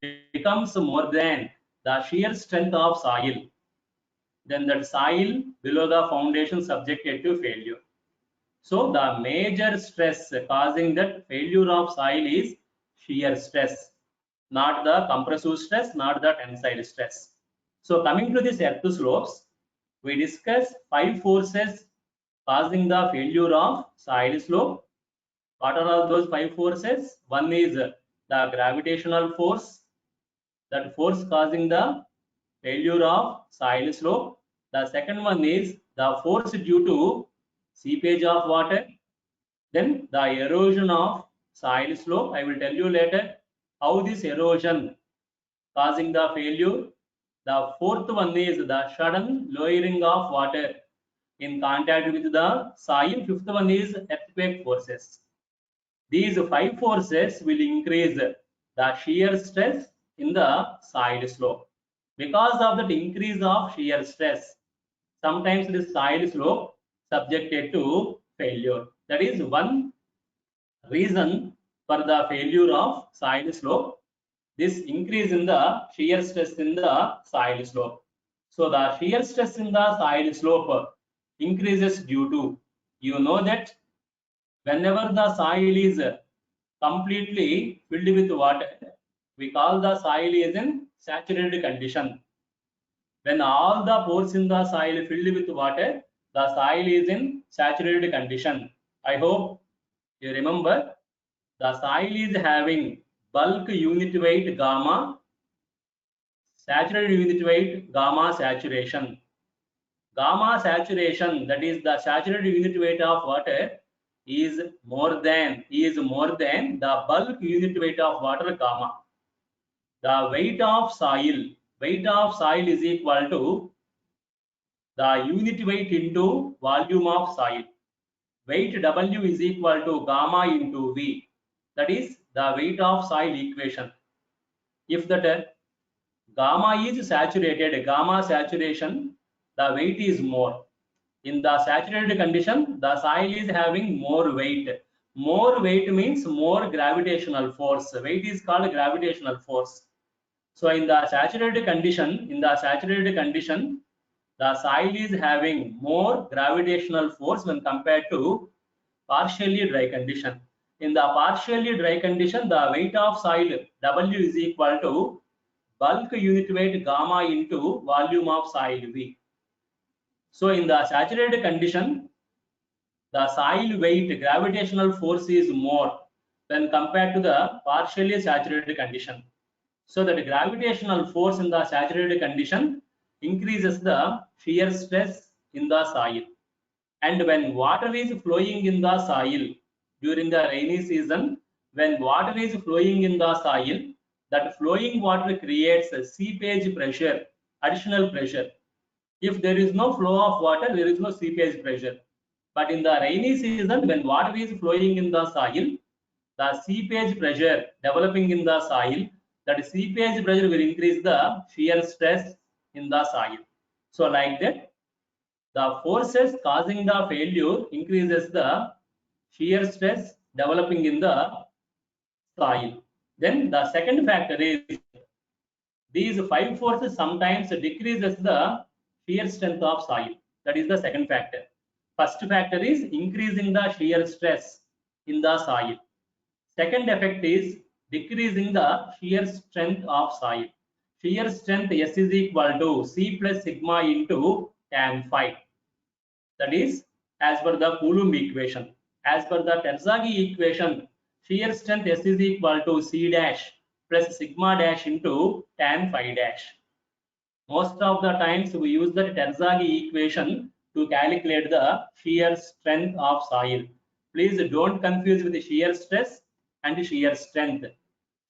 becomes more than the shear strength of soil, then that soil below the foundation subjected to failure. So the major stress causing that failure of soil is shear stress, not the compressive stress, not the tensile stress. So coming to this earth slopes, we discuss five forces causing the failure of soil slope. What are all those 5 forces? One is the gravitational force, that force causing the failure of soil slope. The second one is the force due to seepage of water. Then the erosion of soil slope. I will tell you later how this erosion causing the failure. The fourth one is the sudden lowering of water in contact with the soil. Fifth one is earthquake forces. These 5 forces will increase the shear stress in the soil slope. Because of that increase of shear stress, sometimes the soil slope subjected to failure. That is one reason for the failure of soil slope. This increase in the shear stress in the soil slope. So the shear stress in the soil slope increases due to, you know that whenever the soil is completely filled with water, we call the soil is in saturated condition. When all the pores in the soil filled with water, the soil is in saturated condition. I hope you remember the soil is having bulk unit weight gamma, saturated unit weight gamma saturation. Gamma saturation, that is the saturated unit weight of water, is more than the bulk unit weight of water gamma. The weight of soil is equal to the unit weight into volume of soil. Weight W is equal to gamma into V. That is the weight of soil equation. If that gamma is saturated, gamma saturation, the weight is more. In the saturated condition, the soil is having more weight. More weight means more gravitational force. Weight is called gravitational force. So in the saturated condition, the soil is having more gravitational force when compared to partially dry condition. In the partially dry condition, the weight of soil W is equal to bulk unit weight gamma into volume of soil V. So in the saturated condition, the soil weight gravitational force is more when compared to the partially saturated condition. So that gravitational force in the saturated condition increases the shear stress in the soil. And when water is flowing in the soil during the rainy season, when water is flowing in the soil, that flowing water creates a seepage pressure, additional pressure. If there is no flow of water, there is no seepage pressure. But in the rainy season, when water is flowing in the soil, the seepage pressure developing in the soil, that seepage pressure will increase the shear stress in the soil. So like that, the forces causing the failure increases the shear stress developing in the soil. Then the second factor is these 5 forces sometimes decreases the shear strength of soil. That is the second factor. First factor is increasing the shear stress in the soil. Second effect is decreasing the shear strength of soil. Shear strength S is equal to C plus sigma into tan phi. That is as per the Coulomb equation. As per the Terzaghi equation, shear strength S is equal to C dash plus sigma dash into tan phi dash. Most of the times we use the Terzaghi equation to calculate the shear strength of soil. Please don't confuse with shear stress and shear strength.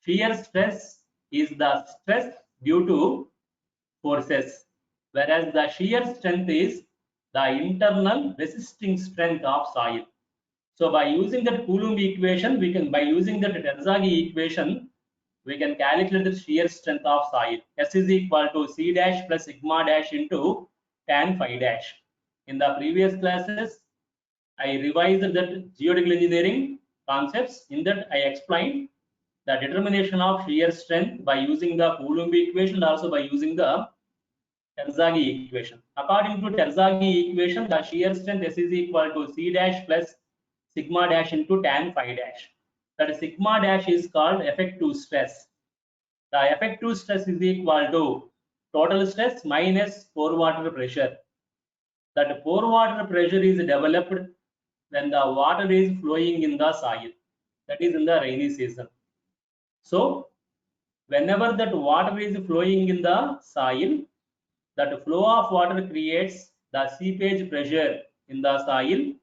Shear stress is the stress due to forces, whereas the shear strength is the internal resisting strength of soil. So by using that Coulomb equation, by using that Terzaghi equation, we can calculate the shear strength of soil. S is equal to C dash plus sigma dash into tan phi dash. In the previous classes, I revised that geotechnical engineering concepts. In that, I explained the determination of shear strength by using the Coulomb equation and also by using the Terzaghi equation. According to Terzaghi equation, the shear strength S is equal to C dash plus sigma dash into tan phi dash. That sigma dash is called effective stress. The effective stress is equal to total stress minus pore water pressure. That pore water pressure is developed when the water is flowing in the soil. that is in the rainy season. So whenever that water is flowing in the soil, that flow of water creates the seepage pressure in the soil.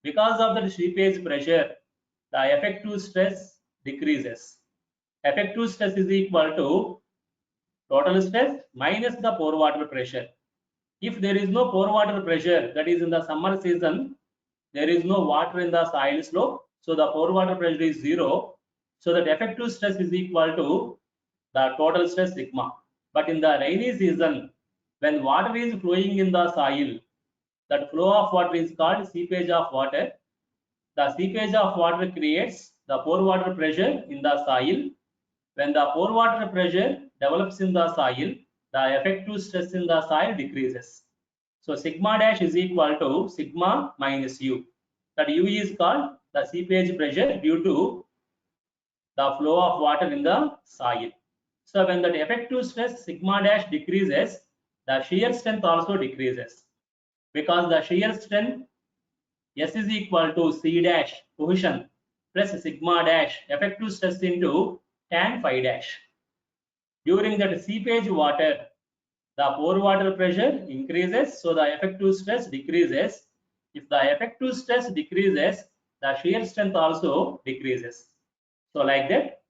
Because of that seepage pressure, the effective stress decreases. Effective stress is equal to total stress minus the pore water pressure. If there is no pore water pressure, that is in the summer season, there is no water in the soil slope, so the pore water pressure is zero. So that effective stress is equal to the total stress sigma. But in the rainy season, when water is flowing in the soil, that flow of water is called seepage of water. The seepage of water creates the pore water pressure in the soil. When the pore water pressure develops in the soil, the effective stress in the soil decreases. So sigma dash is equal to sigma minus u. That u is called the seepage pressure due to the flow of water in the soil. So when the effective stress sigma dash decreases, the shear strength also decreases, because the shear strength S is equal to C dash cohesion plus sigma dash effective stress into tan phi dash. During that seepage water, the pore water pressure increases, so the effective stress decreases. If the effective stress decreases, the shear strength also decreases. So like that,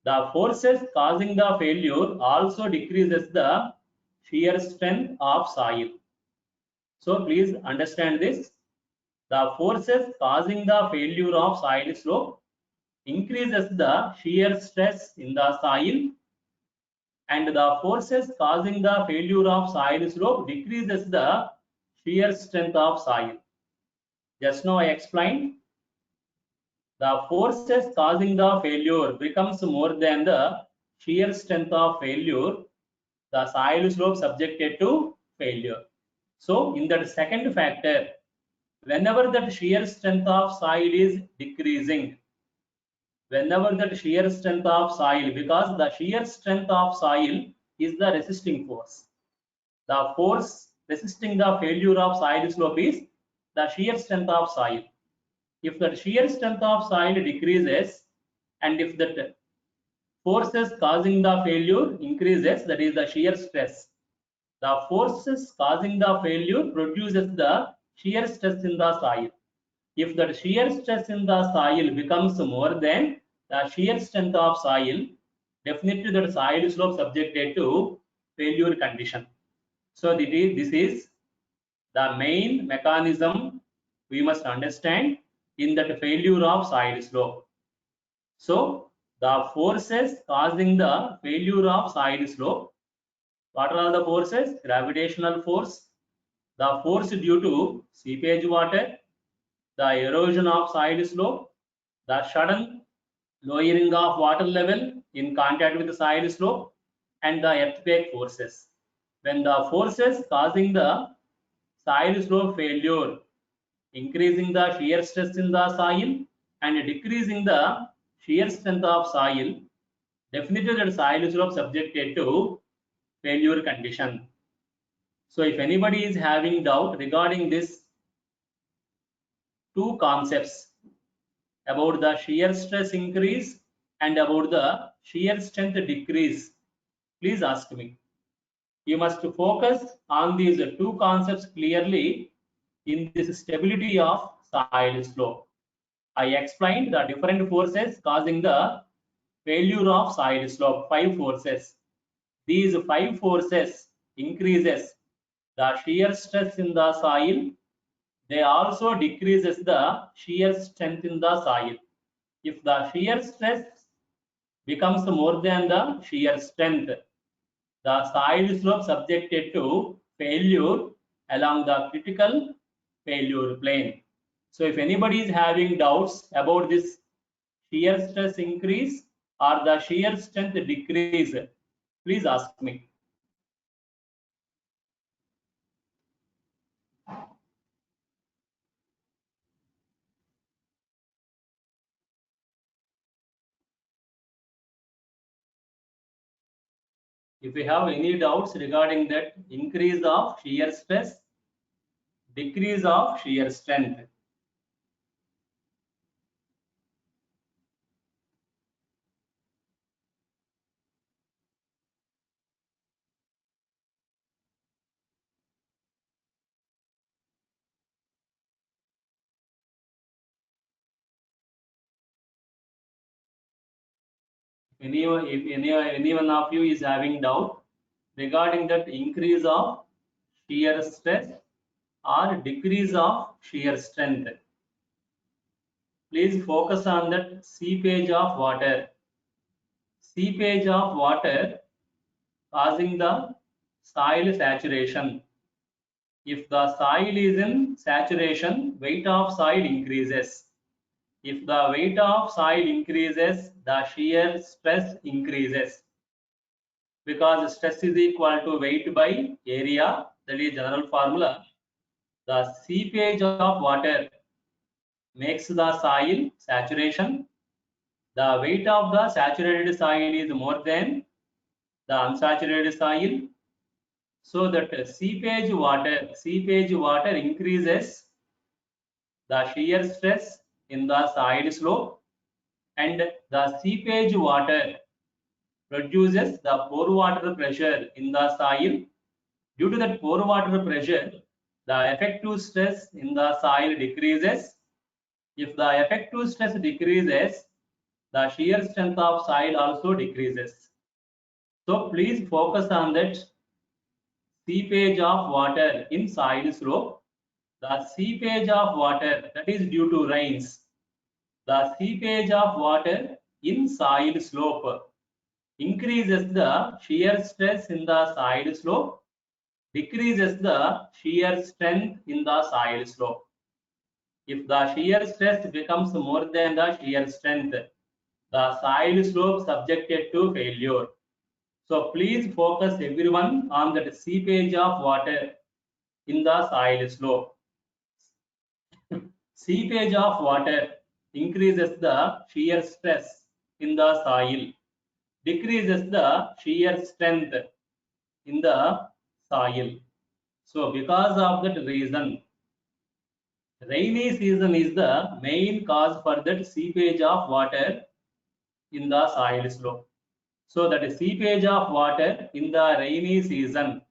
the forces causing the failure also decreases the shear strength of soil. So please understand this. The forces causing the failure of soil slope increases the shear stress in the soil, and the forces causing the failure of soil slope decreases the shear strength of soil. Just now I explained, the forces causing the failure becomes more than the shear strength of failure, the soil slope subjected to failure. So in that second factor, whenever that shear strength of soil is decreasing, whenever that shear strength of soil, because the shear strength of soil is the resisting force. The force resisting the failure of soil slope is the shear strength of soil. If the shear strength of soil decreases, and if that forces causing the failure increases, that is the shear stress, the forces causing the failure produces the shear stress in the soil. If the shear stress in the soil becomes more than the shear strength of soil, definitely the soil slope subjected to failure condition. So this is the main mechanism we must understand in that failure of soil slope. So the forces causing the failure of soil slope, what are the forces? Gravitational force, the force due to seepage water, the erosion of soil slope, the sudden lowering of water level in contact with the soil slope, and the earthquake forces. When the forces causing the soil slope failure, increasing the shear stress in the soil and decreasing the shear strength of soil, definitely the soil slope subjected to failure condition. So if anybody is having doubt regarding this two concepts about the shear stress increase and about the shear strength decrease, please ask me. You must focus on these two concepts clearly in this stability of soil slope. I explained the different forces causing the failure of soil slope, 5 forces. These 5 forces increases the shear stress in the soil. They also decreases the shear strength in the soil. If the shear stress becomes more than the shear strength, the soil slope subjected to failure along the critical failure plane. So if anybody is having doubts about this shear stress increase or the shear strength decrease, please ask me. If you have any doubts regarding that increase of shear stress, decrease of shear strength, If any one of you is having doubt regarding that increase of shear stress or decrease of shear strength, please focus on that seepage of water. Seepage of water causing the soil saturation. If the soil is in saturation, weight of soil increases. If the weight of soil increases, the shear stress increases. Because stress is equal to weight by area, that is general formula. The seepage of water makes the soil saturation. The weight of the saturated soil is more than the unsaturated soil. So that seepage water increases the shear stress in the soil slope, and the seepage water produces the pore water pressure in the soil. Due to that pore water pressure, the effective stress in the soil decreases. If the effective stress decreases, the shear strength of soil also decreases. So please focus on that seepage of water in soil slope. The seepage of water, that is due to rains. The seepage of water in soil slope increases the shear stress in the soil slope, decreases the shear strength in the soil slope. If the shear stress becomes more than the shear strength, the soil slope subjected to failure. So please focus everyone on that seepage of water in the soil slope. Seepage of water increases the shear stress in the soil, decreases the shear strength in the soil. So because of that reason, rainy season is the main cause for that seepage of water in the soil slope. So that seepage of water in the rainy season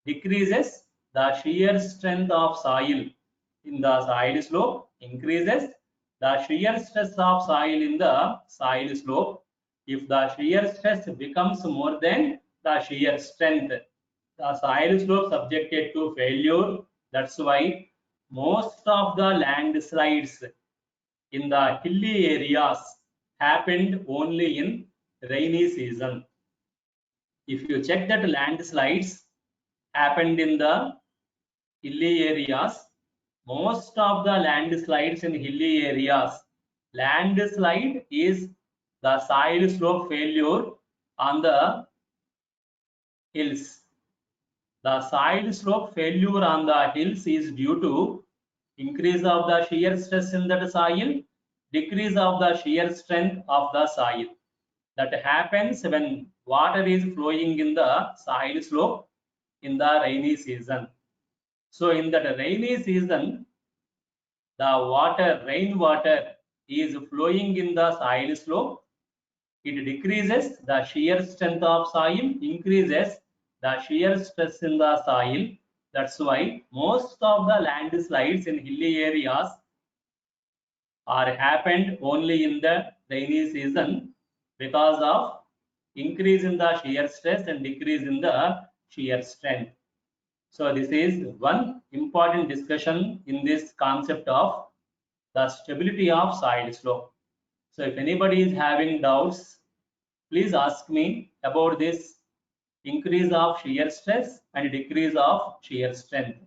decreases the shear strength of soil in the soil slope, increases the shear stress of soil in the soil slope. If the shear stress becomes more than the shear strength, the soil slope subjected to failure. That's why most of the landslides in the hilly areas happened only in rainy season. If you check that landslides happened in the hilly areas, most of the landslides in hilly areas, landslide is the soil slope failure on the hills. The soil slope failure on the hills is due to increase of the shear stress in that soil, decrease of the shear strength of the soil. That happens when water is flowing in the soil slope in the rainy season. So in that rainy season, the rainwater is flowing in the soil slope. It decreases the shear strength of soil, increases the shear stress in the soil. That's why most of the landslides in hilly areas are happened only in the rainy season because of increase in the shear stress and decrease in the shear strength. So this is one important discussion in this concept of the stability of soil slope. So if anybody is having doubts, please ask me about this increase of shear stress and decrease of shear strength.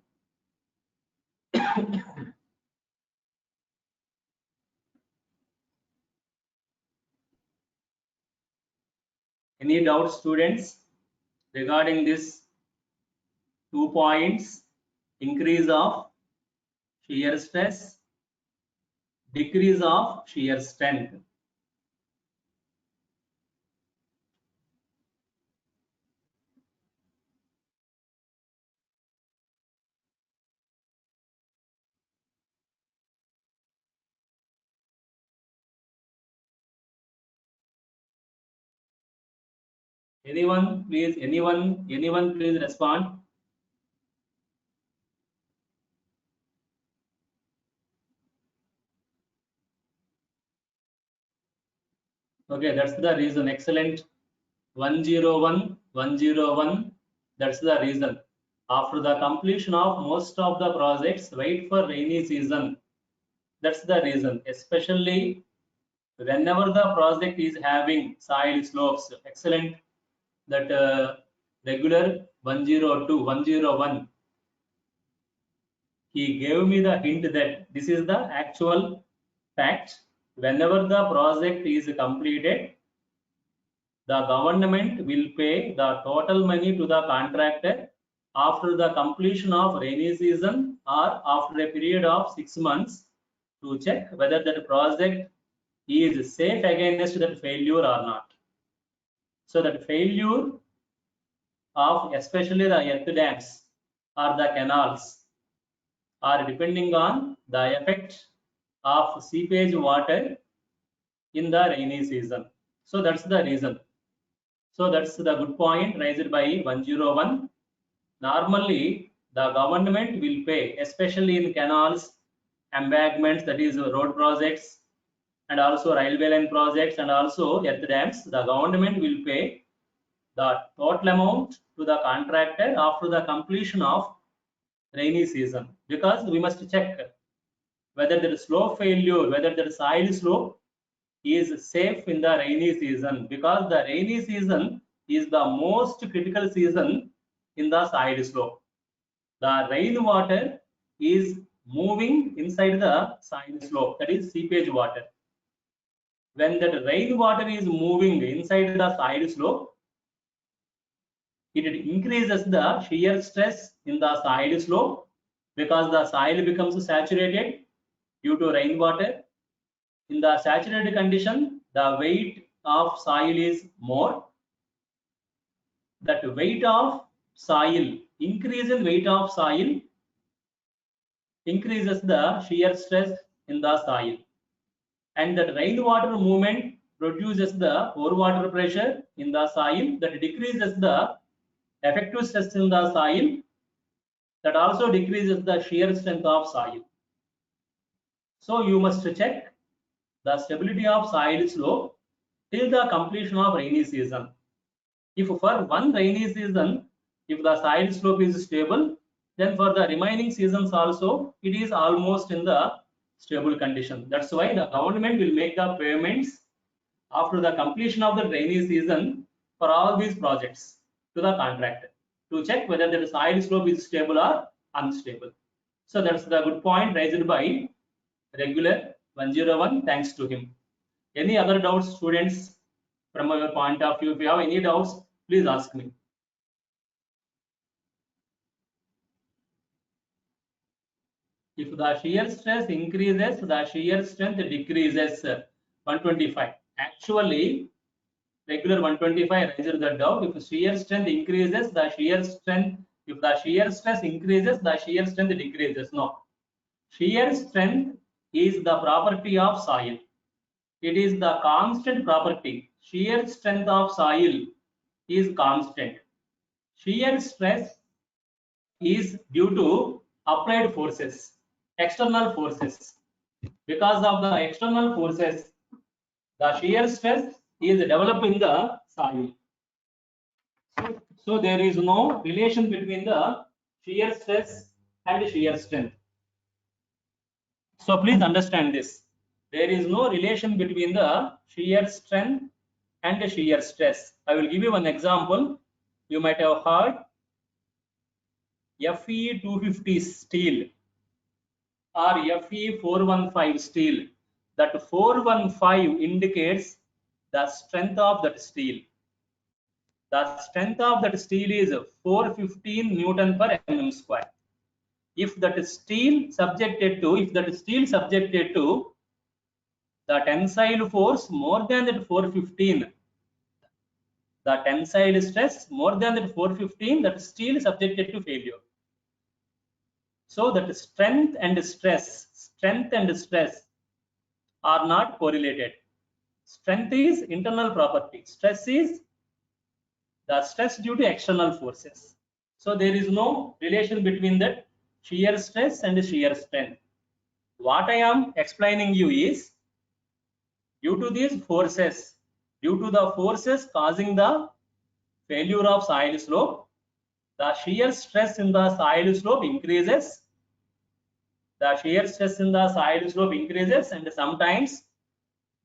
Any doubts, students, regarding this 2 points, increase of shear stress, decrease of shear strength? Anyone, please, anyone, please respond. Okay, that's the reason. Excellent. 101, 101. That's the reason. After the completion of most of the projects, wait for rainy season. That's the reason. Especially whenever the project is having soil slopes. Excellent. That regular 102, 101. He gave me the hint that this is the actual fact. Whenever the project is completed, the government will pay the total money to the contractor after the completion of rainy season or after a period of 6 months to check whether that project is safe against that failure or not. So that failure of especially the earth dams or the canals are depending on the effect of seepage water in the rainy season. So that's the reason. So that's the good point raised by 101. Normally, the government will pay, especially in canals, embankments, that is road projects, and also railway line projects, and also earth dams. The government will pay the total amount to the contractor after the completion of rainy season, because we must check whether the slope failure, whether the soil slope is safe in the rainy season, because the rainy season is the most critical season in the soil slope. The rainwater is moving inside the soil slope, that is seepage water. When that rainwater is moving inside the soil slope, it increases the shear stress in the soil slope because the soil becomes saturated due to rainwater. In the saturated condition, the weight of soil is more. That weight of soil, increase in weight of soil increases the shear stress in the soil. And that rainwater movement produces the overwater pressure in the soil that decreases the effective stress in the soil, that also decreases the shear strength of soil. So you must check the stability of soil slope till the completion of rainy season. If for one rainy season, if the soil slope is stable, then for the remaining seasons also, it is almost in the stable condition. That's why the government will make the payments after the completion of the rainy season for all these projects to the contractor to check whether the soil slope is stable or unstable. So that's the good point raised by regular 101. Thanks to him. Any other doubts, students, from your point of view? If you have any doubts, please ask me. If the shear stress increases, the shear strength decreases. 125. Actually, regular 125 raises the doubt. If shear strength increases, the shear strength, if the shear stress increases, the shear strength decreases. No. Shear strength is the property of soil. It is the constant property. Shear strength of soil is constant. Shear stress is due to applied forces, external forces. Because of the external forces, the shear stress is developed in the soil. So there is no relation between the shear stress and shear strength. So please understand this. There is no relation between the shear strength and the shear stress. I will give you one example. You might have heard Fe250 steel or Fe415 steel. That 415 indicates the strength of that steel. The strength of that steel is 415 Newton per mm square. If that steel subjected to the tensile force more than that 415, the tensile stress more than that 415, that steel is subjected to failure. So that strength and stress are not correlated. Strength is internal property. Stress is the stress due to external forces. So there is no relation between that shear stress and shear strength. What I am explaining you is, due to these forces, due to the forces causing the failure of soil slope, the shear stress in the soil slope increases. The shear stress in the soil slope increases, and sometimes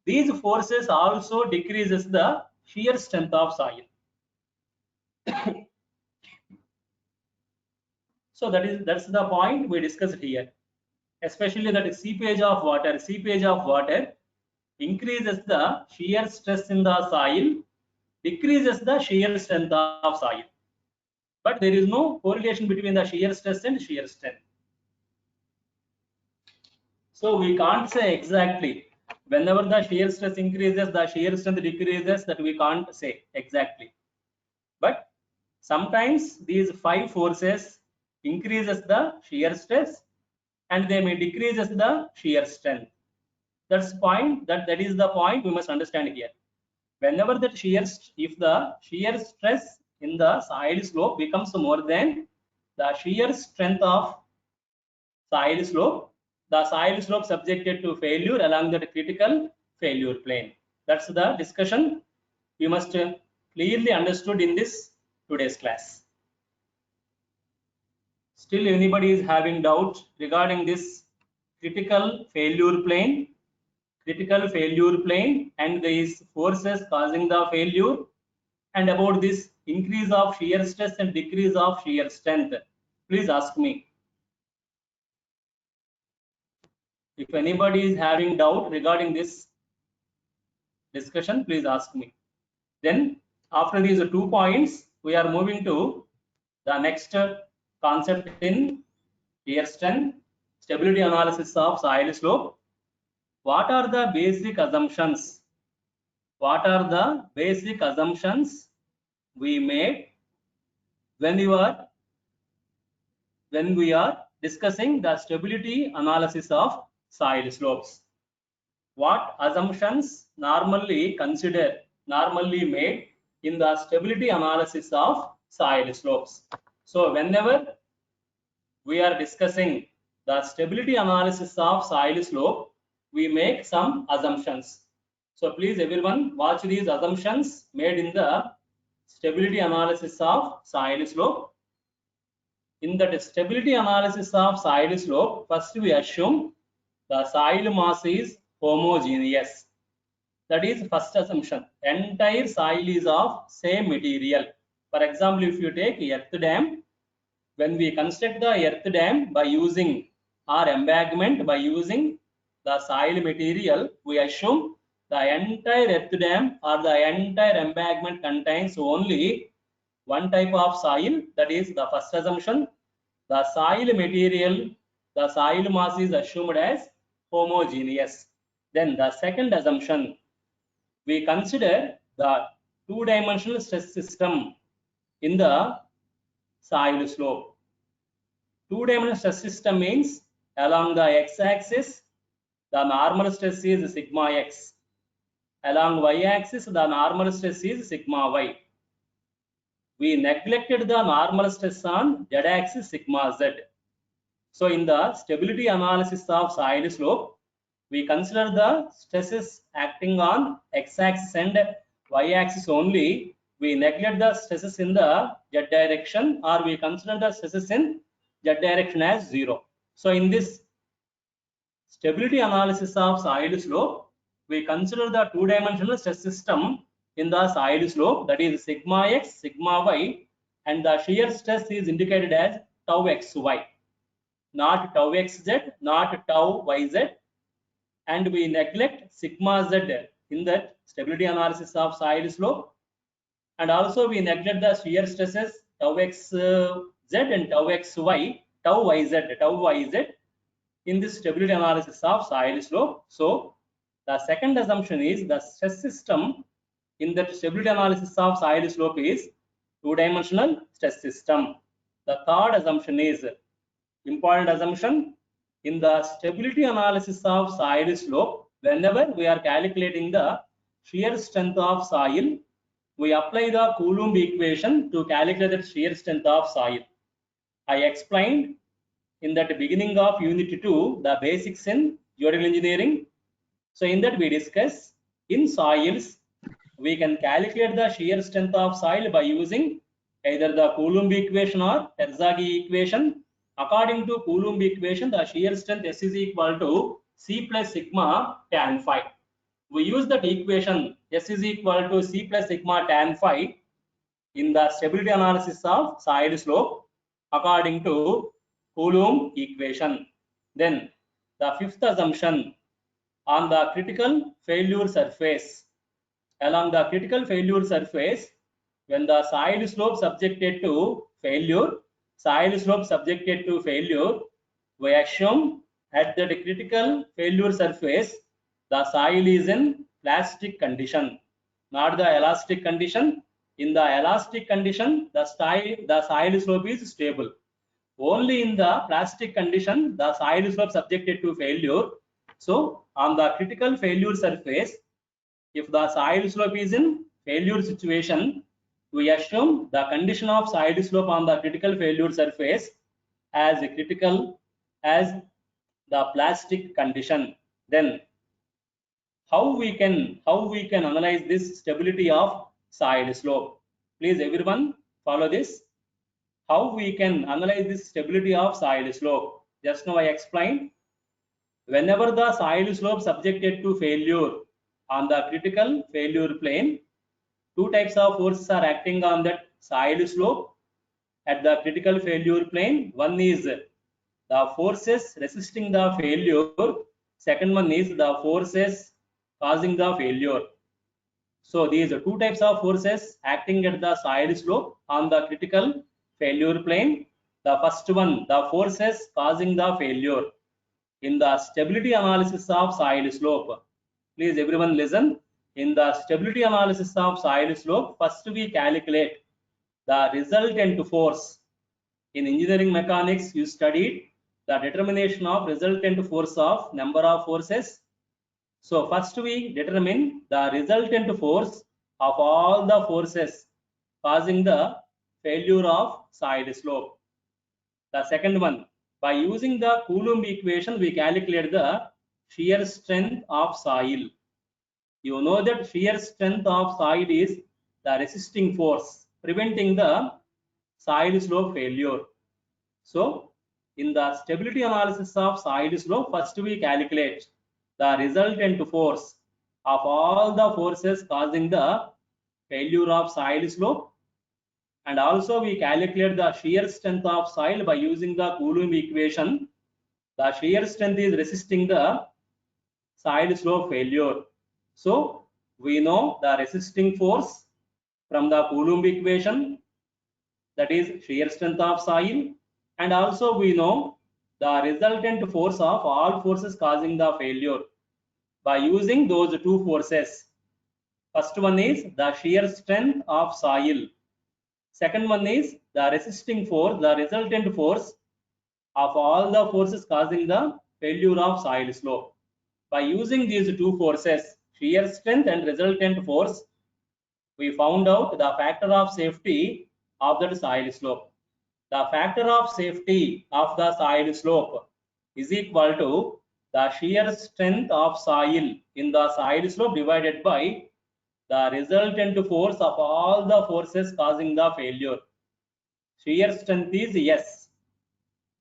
these forces also decreases the shear strength of soil. So that's the point we discussed here. Especially that seepage of water. Seepage of water increases the shear stress in the soil, decreases the shear strength of soil. But there is no correlation between the shear stress and shear strength. So we can't say exactly. Whenever the shear stress increases, the shear strength decreases, that we can't say exactly. But sometimes these 5 forces increases the shear stress and they may decreases the shear strength. That is the point we must understand here. Whenever that if the shear stress in the soil slope becomes more than the shear strength of soil slope, the soil slope subjected to failure along the critical failure plane. That's the discussion we must clearly understood in this today's class. Still anybody is having doubt regarding this critical failure plane and these forces causing the failure, and about this increase of shear stress and decrease of shear strength? Please ask me. If anybody is having doubt regarding this discussion, please ask me. Then after these 2 points, we are moving to the next concept in shear strength, stability analysis of soil slope. What are the basic assumptions? What are the basic assumptions we made when we are discussing the stability analysis of soil slopes? What assumptions normally made in the stability analysis of soil slopes? So whenever we are discussing the stability analysis of soil slope, we make some assumptions. So please everyone watch these assumptions made in the stability analysis of soil slope. In the stability analysis of soil slope, first we assume the soil mass is homogeneous. That is first assumption. Entire soil is of same material. For example, if you take earth dam, when we construct the earth dam by using or embankment by using the soil material, we assume the entire earth dam or the entire embankment contains only one type of soil. That is the first assumption. The soil material, the soil mass is assumed as homogeneous. Then the second assumption, we consider the two-dimensional stress system in the soil slope. Two-dimensional stress system means along the x-axis, the normal stress is sigma x. Along y-axis, the normal stress is sigma y. We neglected the normal stress on z-axis sigma z. So in the stability analysis of soil slope, we consider the stresses acting on x-axis and y-axis only. We neglect the stresses in the z direction, or we consider the stresses in z direction as 0. So in this stability analysis of soil slope, we consider the two-dimensional stress system in the soil slope, that is sigma x, sigma y, and the shear stress is indicated as tau xy, not tau xz, not tau yz, and we neglect sigma z in that stability analysis of soil slope, and also we neglect the shear stresses tau xz and tau xy, tau yz in this stability analysis of soil slope. So the second assumption is the stress system in the stability analysis of soil slope is two-dimensional stress system. The third assumption is important assumption in the stability analysis of soil slope. Whenever we are calculating the shear strength of soil, we apply the Coulomb equation to calculate the shear strength of soil. I explained in that beginning of unit 2 the basics in geological engineering. So in that we discuss in soils we can calculate the shear strength of soil by using either the Coulomb equation or Terzaghi equation. According to Coulomb equation, the shear strength S is equal to C plus sigma tan phi. We use that equation S is equal to C plus sigma tan phi in the stability analysis of soil slope according to Coulomb equation. Then the fifth assumption, on the critical failure surface. Along the critical failure surface, when the soil slope subjected to failure, we assume at the critical failure surface, the soil is in plastic condition, not the elastic condition. In the elastic condition, the soil slope is stable. Only in the plastic condition, the soil slope subjected to failure. So on the critical failure surface, if the soil slope is in failure situation, we assume the condition of soil slope on the critical failure surface as critical as the plastic condition. Then how we can analyze this stability of soil slope? Please everyone follow this. How we can analyze this stability of soil slope? Just now I explained. Whenever the soil slope subjected to failure on the critical failure plane, two types of forces are acting on that soil slope at the critical failure plane. One is the forces resisting the failure. Second one is the forces causing the failure. So these are two types of forces acting at the soil slope on the critical failure plane. The first one, the forces causing the failure. In the stability analysis of soil slope, please everyone listen. In the stability analysis of soil slope, first we calculate the resultant force. In engineering mechanics, you studied the determination of resultant force of number of forces. So first we determine the resultant force of all the forces causing the failure of soil slope. The second one, by using the Coulomb equation, we calculate the shear strength of soil. You know that shear strength of soil is the resisting force preventing the soil slope failure. So in the stability analysis of soil slope, first we calculate the resultant force of all the forces causing the failure of soil slope, and also we calculate the shear strength of soil by using the Coulomb equation. The shear strength is resisting the soil slope failure. So we know the resisting force from the Coulomb equation, that is shear strength of soil, and also we know the resultant force of all forces causing the failure by using those two forces. First one is the shear strength of soil. Second one is the resisting force, the resultant force of all the forces causing the failure of soil slope. By using these two forces, shear strength and resultant force, we found out the factor of safety of the soil slope. The factor of safety of the soil slope is equal to the shear strength of soil in the soil slope divided by the resultant force of all the forces causing the failure. Shear strength is S.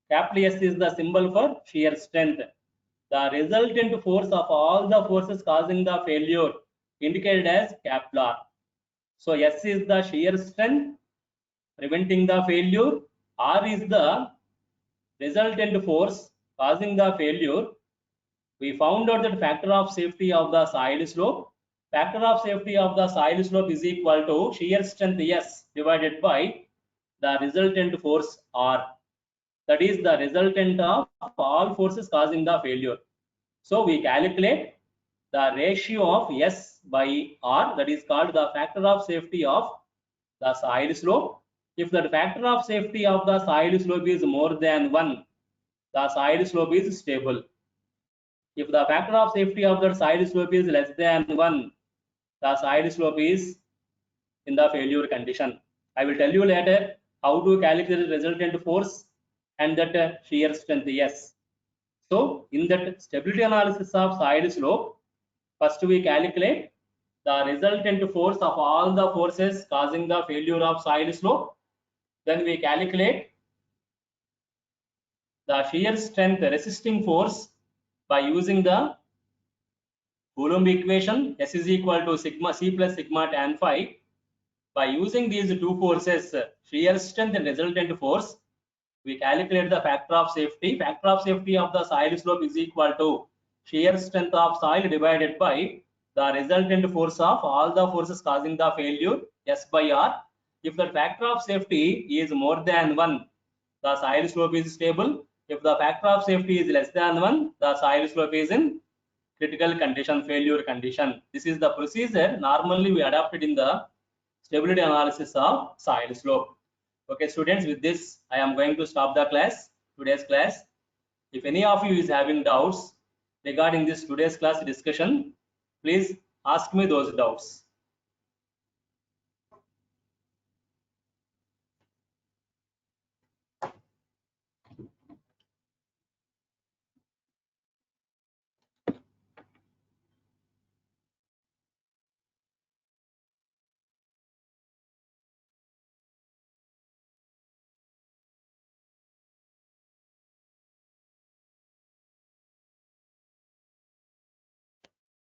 Capital S is the symbol for shear strength. The resultant force of all the forces causing the failure indicated as capital R. So S is the shear strength preventing the failure. R is the resultant force causing the failure. We found out that factor of safety of the soil slope. Factor of safety of the soil slope is equal to shear strength S divided by the resultant force R. That is the resultant of all forces causing the failure. So we calculate the ratio of S by R, that is called the factor of safety of the soil slope. If the factor of safety of the soil slope is more than 1, the soil slope is stable. If the factor of safety of the soil slope is less than 1, the soil slope is in the failure condition. I will tell you later how to calculate the resultant force and that shear strength S. So in that stability analysis of soil slope, first we calculate the resultant force of all the forces causing the failure of soil slope. Then we calculate the shear strength resisting force by using the Coulomb equation. S is equal to sigma C plus sigma tan phi. By using these two forces, shear strength and resultant force, we calculate the factor of safety. Factor of safety of the soil slope is equal to shear strength of soil divided by the resultant force of all the forces causing the failure, S by R. If the factor of safety is more than 1, the soil slope is stable. If the factor of safety is less than 1, the soil slope is in critical condition, failure condition. This is the procedure normally we adopted in the stability analysis of soil slope. Okay, students, with this I am going to stop the class, today's class. If any of you is having doubts regarding this today's class discussion, please ask me those doubts.